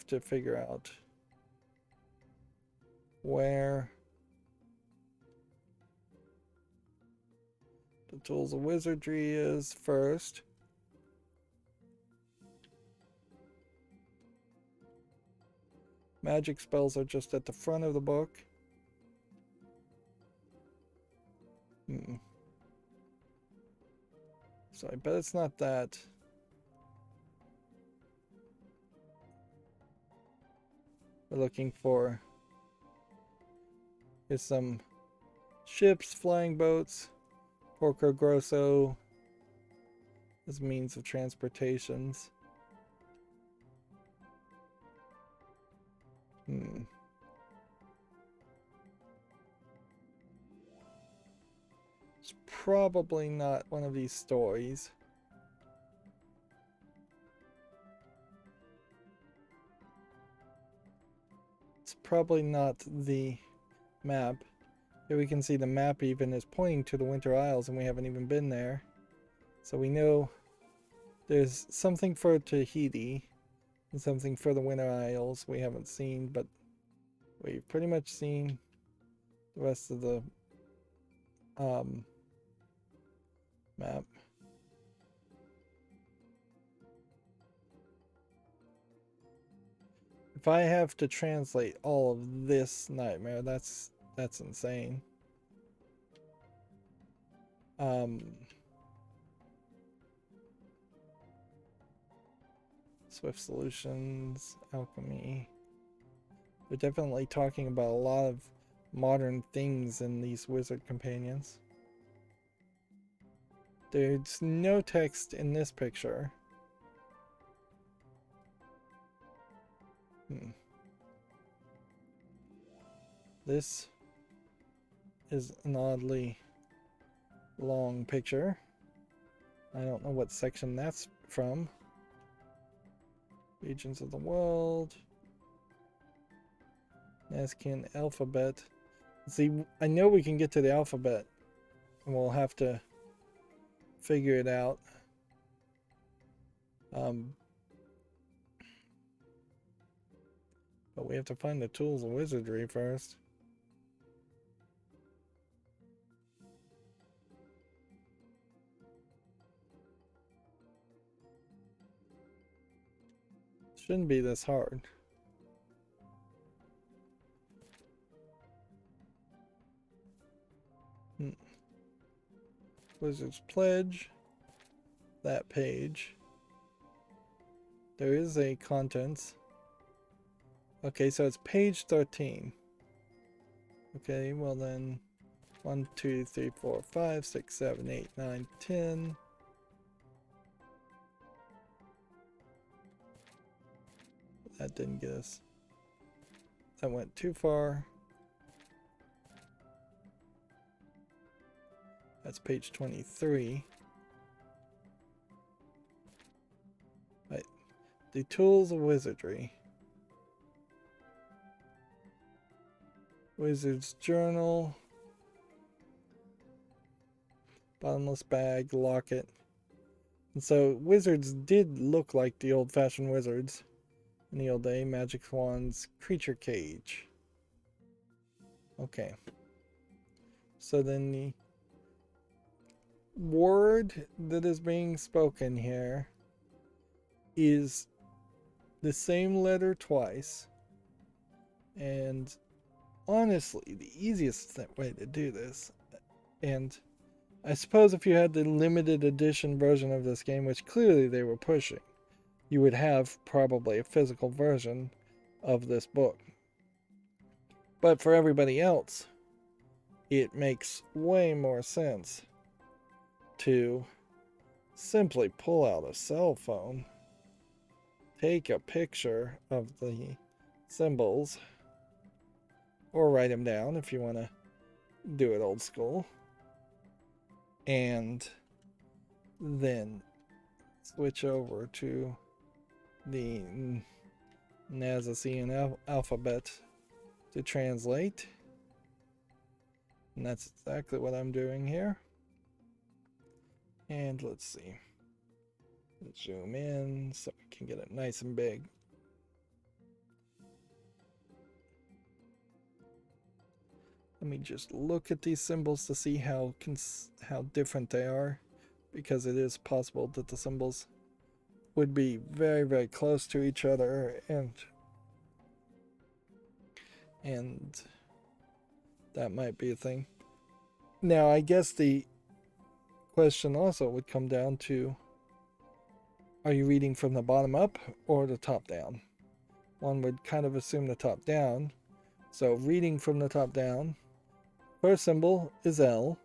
to figure out where the Tools of Wizardry is first. Magic spells are just at the front of the book. So I bet it's not that. We're looking for some ships, flying boats, Porco Grosso as means of transportations. It's probably not one of these stories. It's probably not the map. Here we can see the map even is pointing to the Winter Isles and we haven't even been there. So we know there's something for Tahiti and something for the Winter Isles we haven't seen, but we've pretty much seen the rest of the map. If I have to translate all of this nightmare, that's insane. Swift Solutions, Alchemy. They're definitely talking about a lot of modern things in these wizard companions. There's no text in this picture. This is an oddly long picture. I don't know what section that's from. Regions of the world. Nazcan alphabet. See, I know we can get to the alphabet, and we'll have to figure it out. But we have to find the Tools of Wizardry first. Shouldn't be this hard. Wizard's Pledge. That page. There is a contents. Okay, so it's page 13. Okay, well then 1, 2, 3, 4, 5, 6, 7, 8, 9, 10. That didn't get us. That went too far. That's page 23. Right. The Tools of Wizardry. Wizard's Journal. Bottomless Bag, Locket. And so wizards did look like the old-fashioned wizards in the old day. Magic Wands, Creature Cage. Okay. So then the word that is being spoken here is the same letter twice. And honestly, the easiest way to do this, and I suppose if you had the limited edition version of this game, which clearly they were pushing, you would have probably a physical version of this book. But for everybody else, it makes way more sense to simply pull out a cell phone, take a picture of the symbols, or write them down if you want to do it old school, and then switch over to the Nazacian alphabet to translate. And that's exactly what I'm doing here. And let's see. Zoom in so we can get it nice and big. Let me just look at these symbols to see how different they are, because it is possible that the symbols would be very, very close to each other, and that might be a thing. Now, I guess the question also would come down to, are you reading from the bottom up or the top down? One would kind of assume the top down. So reading from the top down, first symbol is L.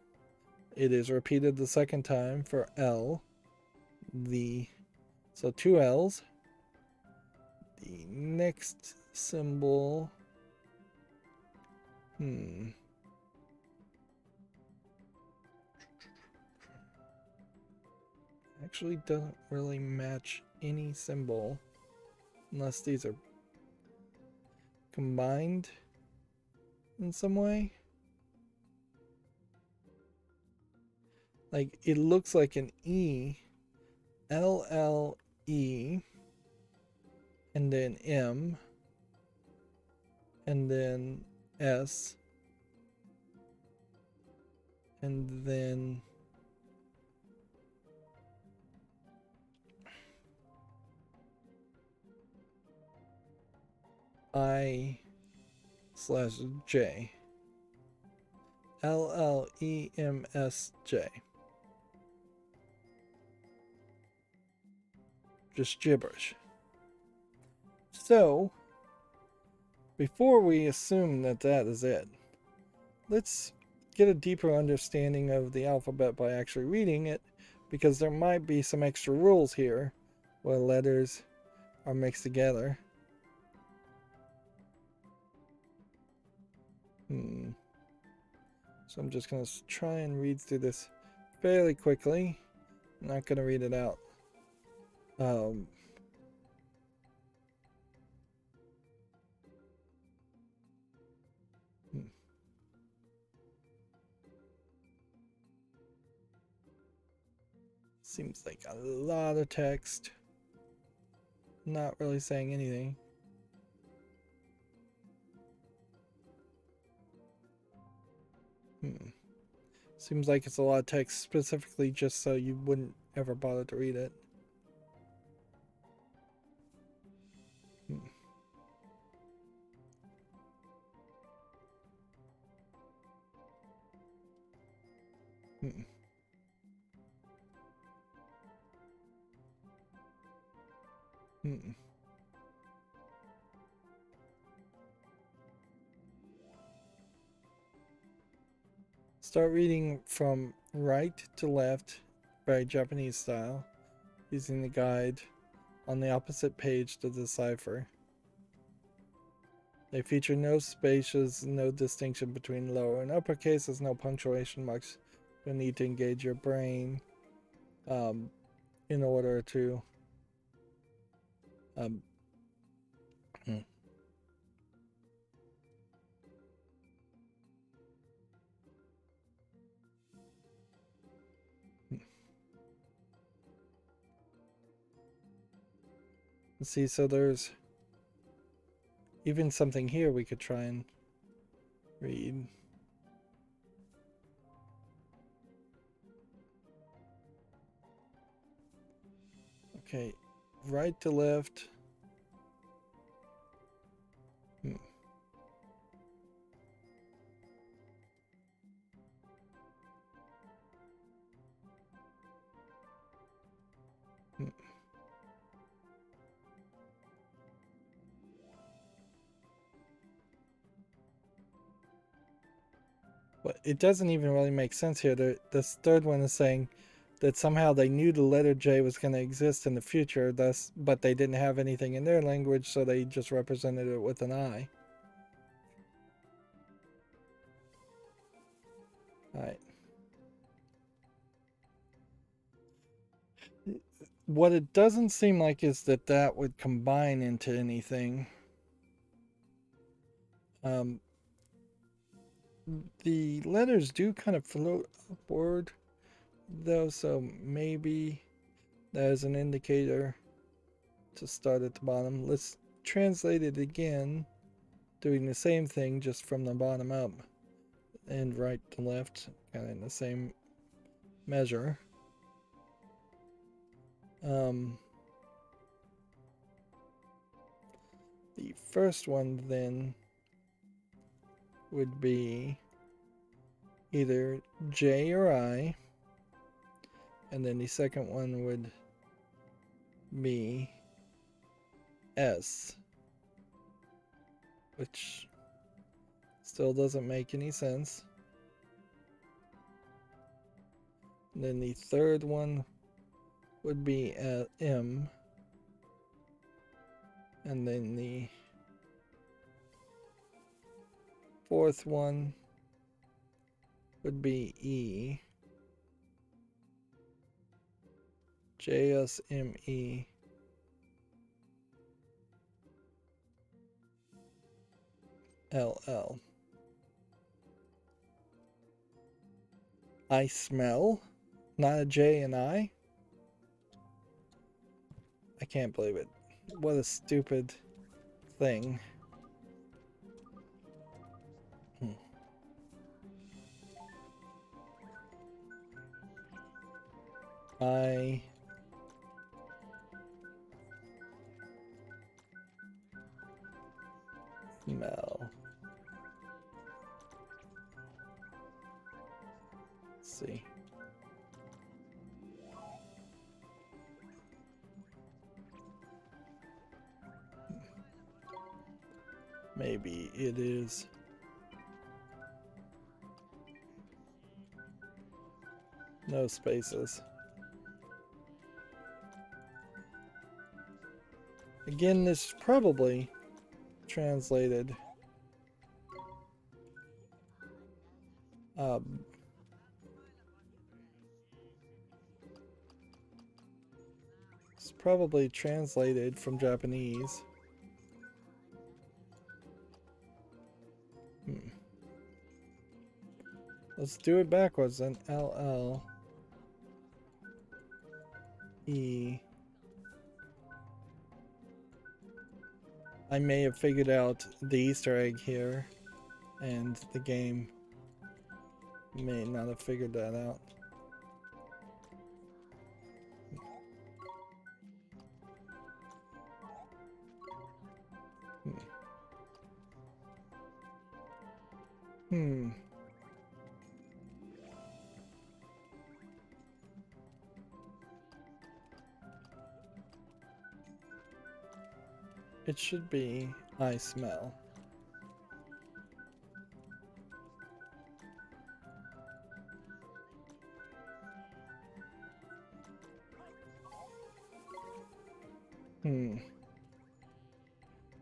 It is repeated the second time for L. So 2 L's. The next symbol, actually doesn't really match any symbol unless these are combined in some way. Like, it looks like an E, LLE, and then M, and then S, and then I/J. LLEMSJ. Just gibberish. So, before we assume that that is it, let's get a deeper understanding of the alphabet by actually reading it, because there might be some extra rules here where letters are mixed together. So I'm just going to try and read through this fairly quickly. I'm not going to read it out. Seems like a lot of text. Not really saying anything. Seems like it's a lot of text specifically just so you wouldn't ever bother to read it. Hmm. Start reading from right to left, very Japanese style, using the guide on the opposite page to decipher. They feature no spaces, no distinction between lower and upper cases, no punctuation marks. You'll need to engage your brain in order to um, see, so there's even something here we could try and read. Okay, right to left. Hmm. Hmm. But it doesn't even really make sense here. This third one is saying that somehow they knew the letter J was going to exist in the future, thus, but they didn't have anything in their language, so they just represented it with an I. Alright. What it doesn't seem like is that that would combine into anything. The letters do kind of float upward, though, so maybe that is an indicator to start at the bottom. Let's translate it again, doing the same thing just from the bottom up and right to left, kind of in the same measure. The first one then would be either J or I, and then the second one would be S, which still doesn't make any sense. And then the third one would be M, and then the fourth one would be E. JSME. LL. I smell? Not a J and I? I can't believe it. What a stupid thing. I smell. Let's see. Maybe it is. No spaces. Again, this is probably translated. It's probably translated from Japanese. Let's do it backwards then. LL E. I may have figured out the Easter egg here, and the game may not have figured that out. It should be I smell.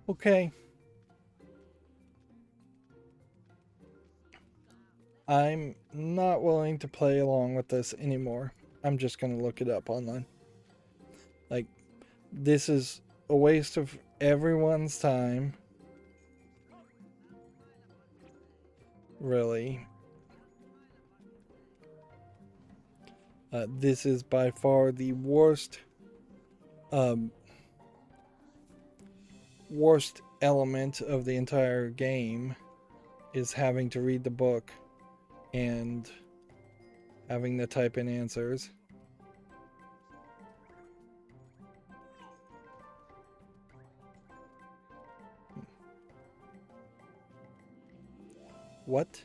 Okay. I'm not willing to play along with this anymore. I'm just going to look it up online. Like, this is a waste of everyone's time. Really. This is by far the worst worst element of the entire game, is having to read the book and having to type in answers. What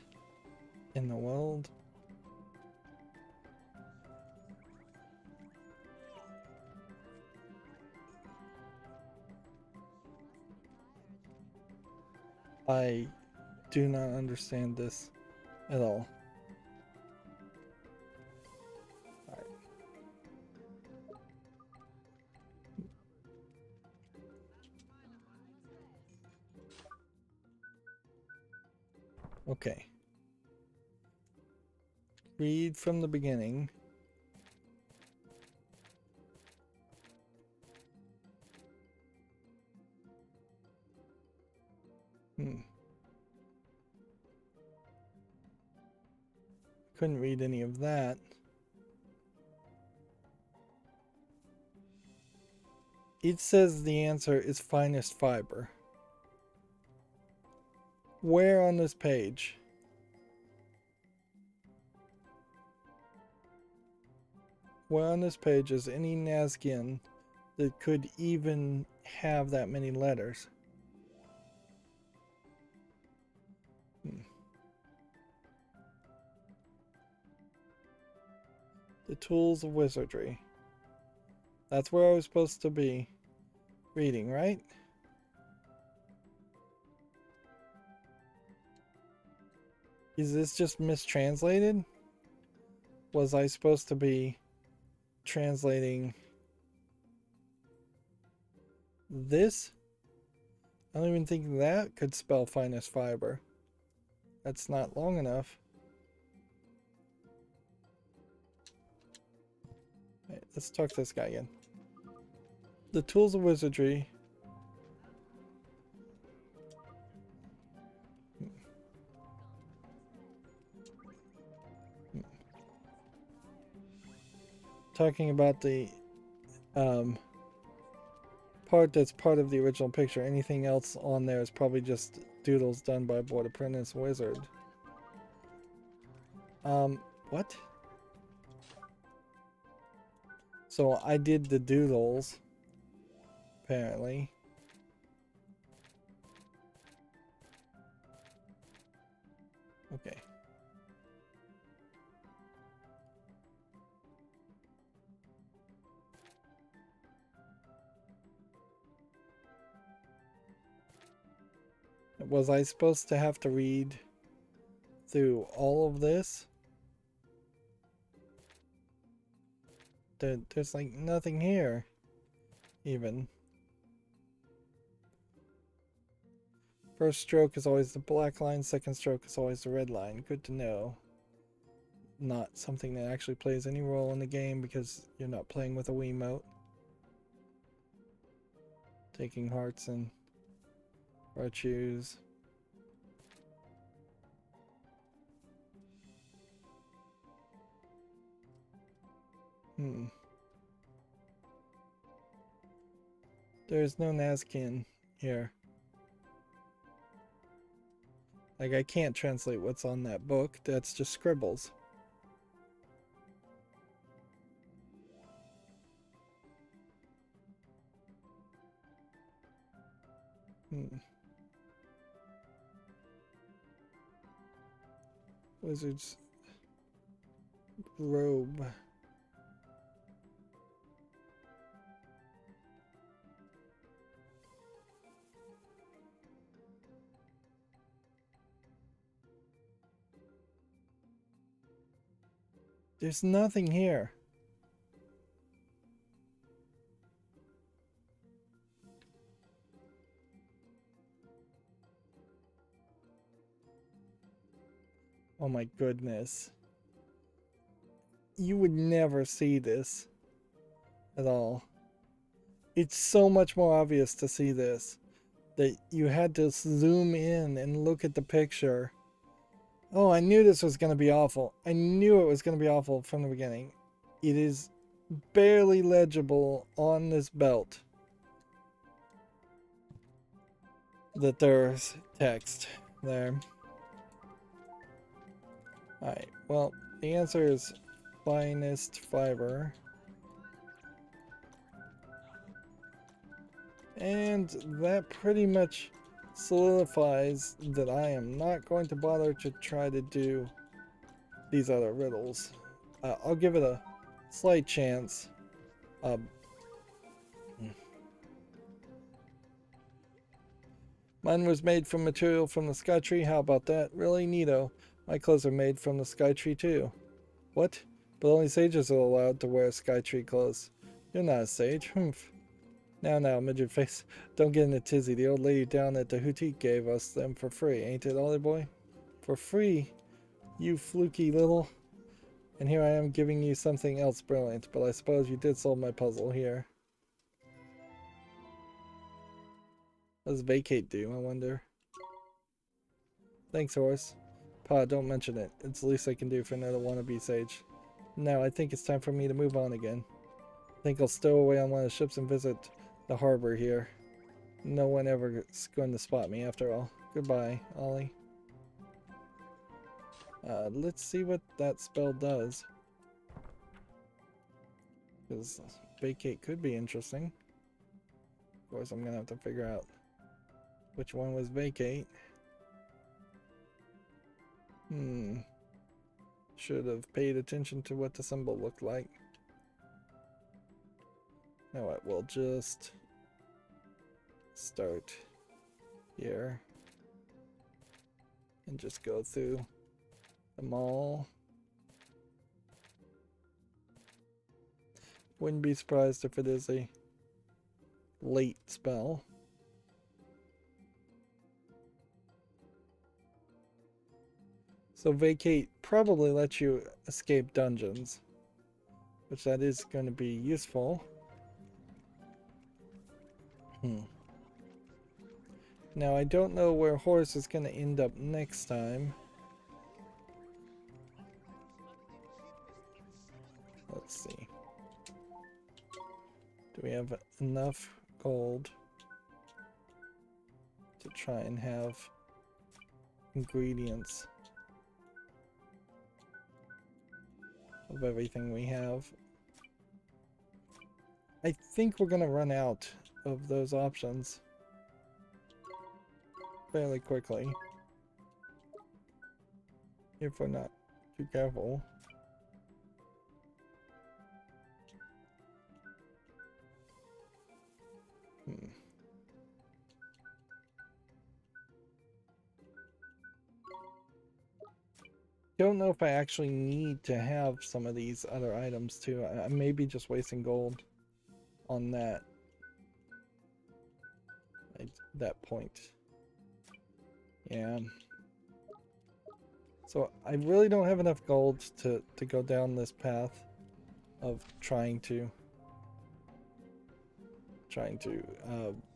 in the world? I do not understand this at all. Alright. Okay. Read from the beginning. Couldn't read any of that. It says the answer is finest fiber. Where on this page? Where on this page is any Nazgûl that could even have that many letters? The tools of wizardry. That's where I was supposed to be reading, right? Is this just mistranslated? Was I supposed to be translating this? I don't even think that could spell finest fiber. That's not long enough. Right, let's talk to this guy again. The tools of wizardry. Talking about the part that's part of the original picture. Anything else on there is probably just doodles done by a bored apprentice wizard. What? So I did the doodles, apparently. Okay. Was I supposed to have to read through all of this? There's like nothing here, even. First stroke is always the black line, second stroke is always the red line. Good to know. Not something that actually plays any role in the game because you're not playing with a Wiimote. Taking hearts and virtues. There's no Nazgûl here. Like, I can't translate what's on that book. That's just scribbles. Wizard's robe. There's nothing here. Oh my goodness. You would never see this at all. It's so much more obvious to see this that you had to zoom in and look at the picture. Oh, I knew this was going to be awful. I knew it was going to be awful from the beginning. It is barely legible on this belt that there's text there. Alright, well, the answer is finest fiber. And that pretty much solidifies that I am not going to bother to try to do these other riddles. I'll give it a slight chance. Mine was made from material from the sky tree. How about that? Really neato. My clothes are made from the sky tree too. What? But only sages are allowed to wear sky tree clothes. You're not a sage. Humph. Now, midget face. Don't get in a tizzy. The old lady down at the boutique gave us them for free. Ain't it, Ollie boy? For free? You fluky little... And here I am giving you something else brilliant, but I suppose you did solve my puzzle here. What does vacate do, I wonder? Thanks, horse. Pa, don't mention it. It's the least I can do for another wannabe sage. Now, I think it's time for me to move on again. I think I'll stow away on one of the ships and visit the harbor here. No one ever is going to spot me after all. Goodbye, Ollie. Let's see what that spell does. Because vacate could be interesting. Of course, I'm going to have to figure out which one was vacate. Should have paid attention to what the symbol looked like. Now what, we'll just start here and just go through them all. Wouldn't be surprised if it is a late spell. So vacate probably lets you escape dungeons, which that is going to be useful. Now I don't know where horse is going to end up next time. Let's see. Do we have enough gold to try and have ingredients of everything we have? I think we're gonna run out of those options fairly quickly if we're not too careful. Don't know if I actually need to have some of these other items too. I may be just wasting gold on that at that point. Yeah. So I really don't have enough gold to go down this path of trying to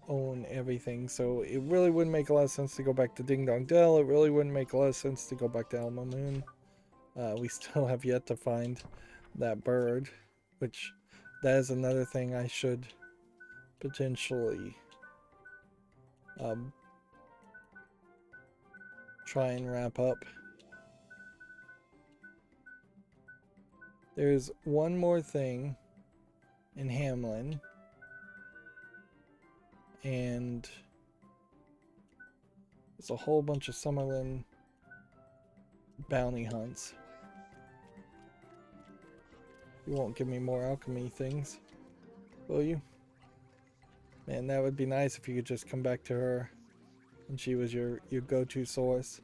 own everything. So it really wouldn't make a lot of sense to go back to Ding Dong Dell. It really wouldn't make a lot of sense to go back to Alma Moon. We still have yet to find that bird, which that is another thing I should potentially try and wrap up. There's one more thing in Hamlin, and there's a whole bunch of Summerlin bounty hunts. You won't give me more alchemy things, will you? Man, that would be nice if you could just come back to her and she was your go-to source.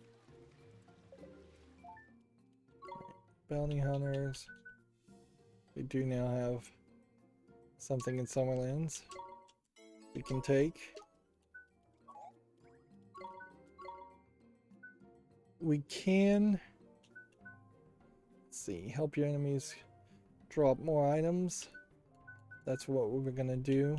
Bounty hunters. We do now have something in Summerlands we can take. We can, let's see, help your enemies drop more items. That's what we're gonna do.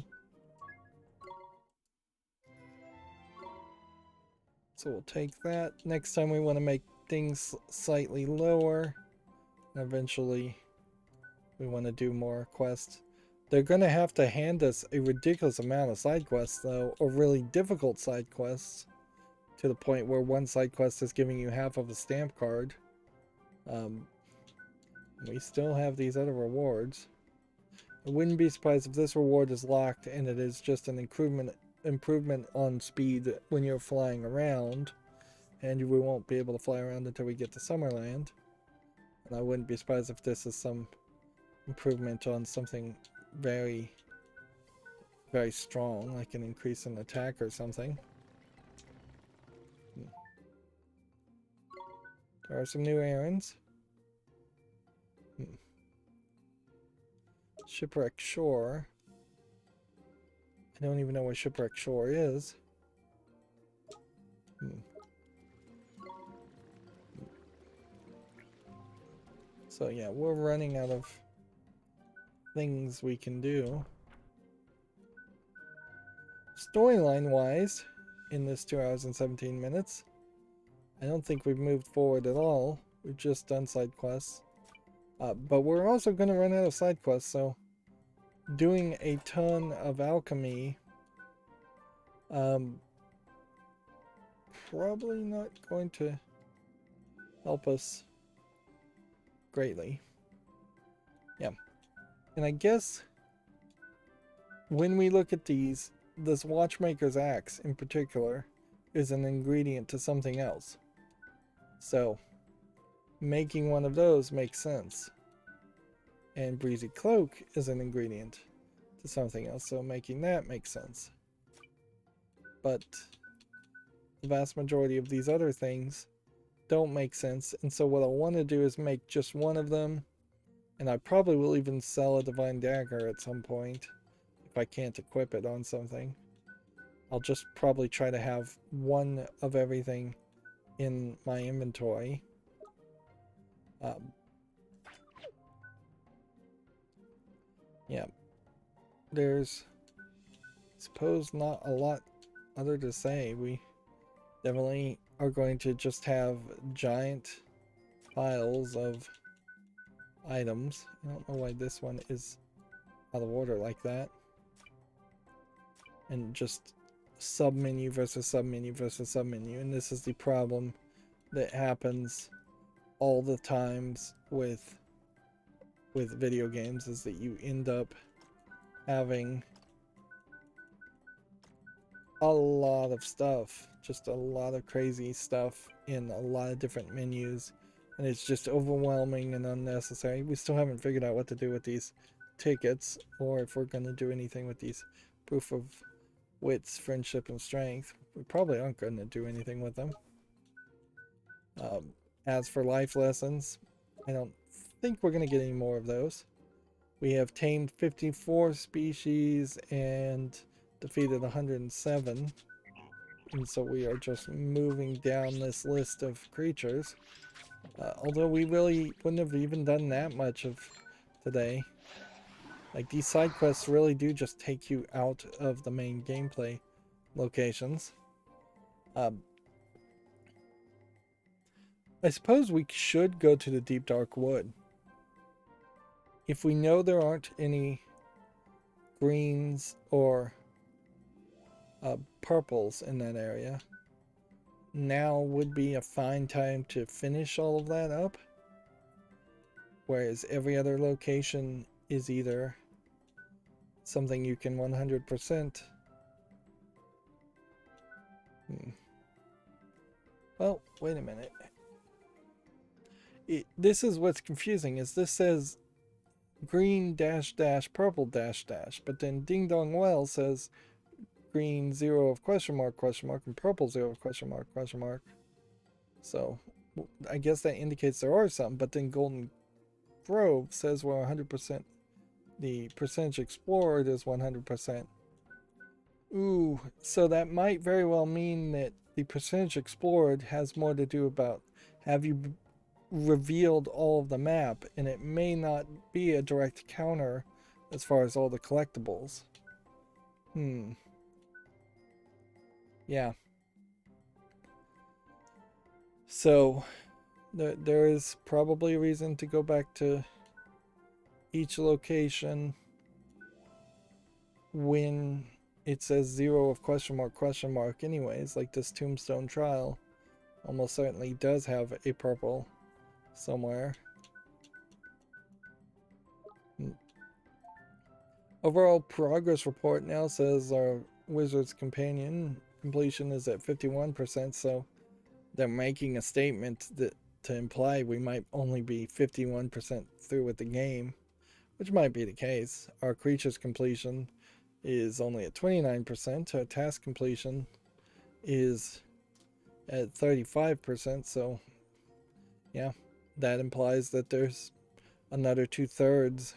So we'll take that. Next time we want to make things slightly lower. And eventually we want to do more quests. They're going to have to hand us a ridiculous amount of side quests though, or really difficult side quests, to the point where one side quest is giving you half of a stamp card. We still have these other rewards. I wouldn't be surprised if this reward is locked and it is just an improvement on speed when you're flying around, and we won't be able to fly around until we get to Summerland. And I wouldn't be surprised if this is some improvement on something very, very strong, like an increase in attack or something. There are some new errands. Shipwreck Shore. I don't even know where Shipwreck Shore is. So yeah, we're running out of things we can do. Storyline wise, in this 2 hours and 17 minutes, I don't think we've moved forward at all. We've just done side quests. But we're also going to run out of side quests, so doing a ton of alchemy probably not going to help us greatly. Yeah. And I guess when we look at these, this watchmaker's axe in particular is an ingredient to something else. So making one of those makes sense. And Breezy Cloak is an ingredient to something else, so making that makes sense. But the vast majority of these other things don't make sense, and so what I want to do is make just one of them, and I probably will even sell a Divine Dagger at some point if I can't equip it on something. I'll just probably try to have one of everything in my inventory. Yeah, there's, I suppose, not a lot other to say. We definitely are going to just have giant piles of items. I don't know why this one is out of order like that. And just sub-menu versus sub-menu versus sub-menu. And this is the problem that happens all the times with video games, is that you end up having a lot of stuff, just a lot of crazy stuff in a lot of different menus, and it's just overwhelming and unnecessary. We still haven't figured out what to do with these tickets, or if we're going to do anything with these proof of wits, friendship, and strength. We probably aren't going to do anything with them. As for life lessons, I don't think we're going to get any more of those. We have tamed 54 species and defeated 107. And so we are just moving down this list of creatures. Although we really wouldn't have even done that much of today. Like, these side quests really do just take you out of the main gameplay locations. I suppose we should go to the Deep Dark Wood. If we know there aren't any greens or purples in that area, now would be a fine time to finish all of that up. Whereas every other location is either something you can 100%. Well, wait a minute. This is what's confusing, is this says green dash dash purple dash dash, but then Ding Dong Well says green 0 of question mark and purple 0 of question mark. So I guess that indicates there are some, but then Golden Grove says we're 100%. The percentage explored is 100%. Ooh, so that might very well mean that the percentage explored has more to do about have you revealed all of the map, and it may not be a direct counter as far as all the collectibles. Yeah. So there is probably a reason to go back to each location when it says 0 of question mark anyways, like this Tombstone Trial almost certainly does have a purple somewhere. Overall progress report now says our Wizard's Companion completion is at 51%, so they're making a statement that to imply we might only be 51% through with the game, which might be the case. Our creature's completion is only at 29%. Our task completion is at 35%, so yeah, that implies that there's another 2/3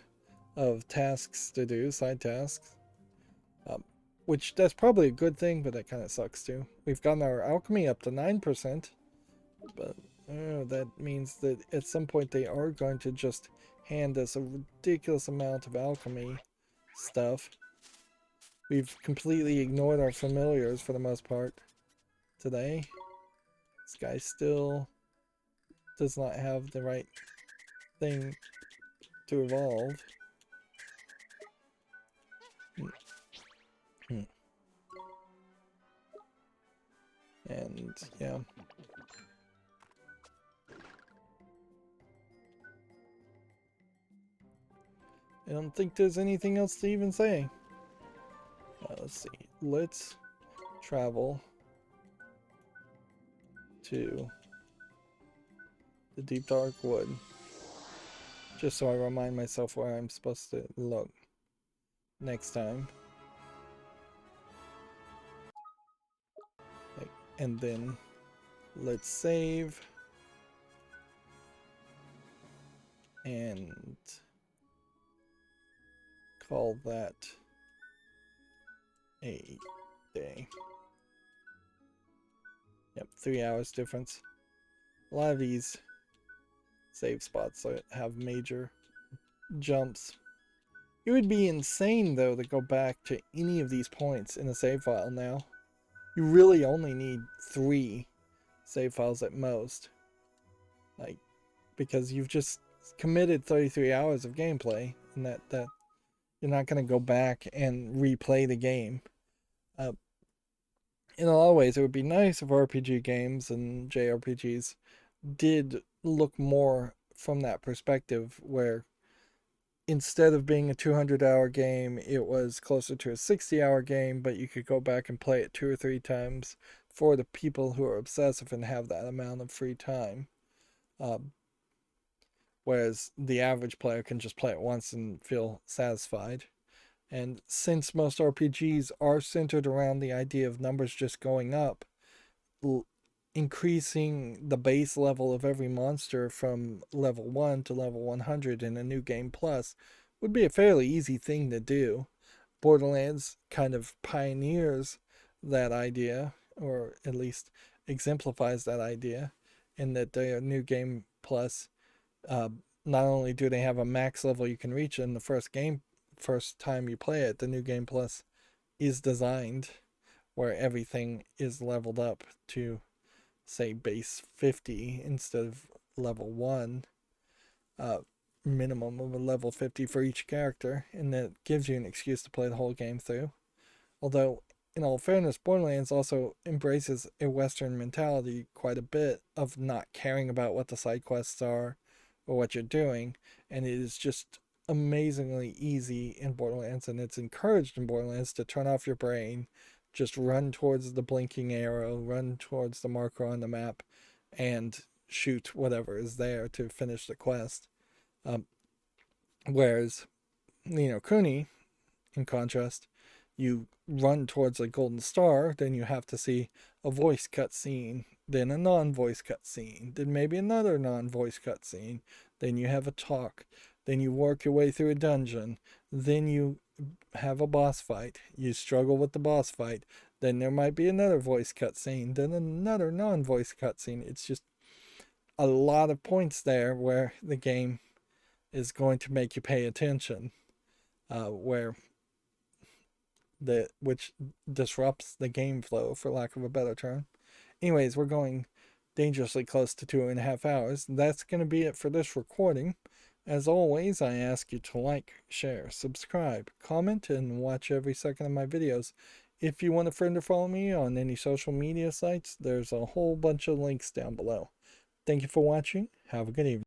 of tasks to do, side tasks, which that's probably a good thing, but that kind of sucks too. We've gotten our alchemy up to 9%, but that means that at some point they are going to just hand us a ridiculous amount of alchemy stuff. We've completely ignored our familiars for the most part today. This guy still does not have the right thing to evolve. And yeah. I don't think there's anything else to even say. Let's see. Let's travel to the Deep Dark Wood. Just so I remind myself where I'm supposed to look next time. And then let's save. And call that a day. Yep, 3 hours difference. A lot of these save spots have major jumps. It would be insane though to go back to any of these points in a save file now. You really only need 3 save files at most. Like, because you've just committed 33 hours of gameplay, and that you're not going to go back and replay the game. In a lot of ways, it would be nice if RPG games and JRPGs did look more from that perspective, where instead of being a 200-hour game, it was closer to a 60-hour game, but you could go back and play it 2 or 3 times for the people who are obsessive and have that amount of free time. Whereas the average player can just play it once and feel satisfied. And since most RPGs are centered around the idea of numbers just going up, increasing the base level of every monster from level 1 to level 100 in a new game plus would be a fairly easy thing to do. Borderlands kind of pioneers that idea, or at least exemplifies that idea, in that their new game plus, not only do they have a max level you can reach in the first time you play it, the new game plus is designed where everything is leveled up to, say, base 50 instead of level 1, minimum of a level 50 for each character, and that gives you an excuse to play the whole game through. Although, in all fairness, Borderlands also embraces a Western mentality quite a bit of not caring about what the side quests are or what you're doing, and it is just amazingly easy in Borderlands, and it's encouraged in Borderlands to turn off your brain, just run towards the blinking arrow, run towards the marker on the map, and shoot whatever is there to finish the quest. Whereas, Kuni, in contrast, you run towards a golden star, then you have to see a voice cutscene then a non-voice cutscene, then maybe another non-voice cutscene, then you have a talk, then you work your way through a dungeon, then you have a boss fight, you struggle with the boss fight, then there might be another voice cutscene, then another non-voice cutscene. It's just a lot of points there where the game is going to make you pay attention, which disrupts the game flow, for lack of a better term. Anyways, we're going dangerously close to 2.5 hours. That's going to be it for this recording. As always, I ask you to like, share, subscribe, comment, and watch every second of my videos. If you want a friend or follow me on any social media sites, there's a whole bunch of links down below. Thank you for watching. Have a good evening.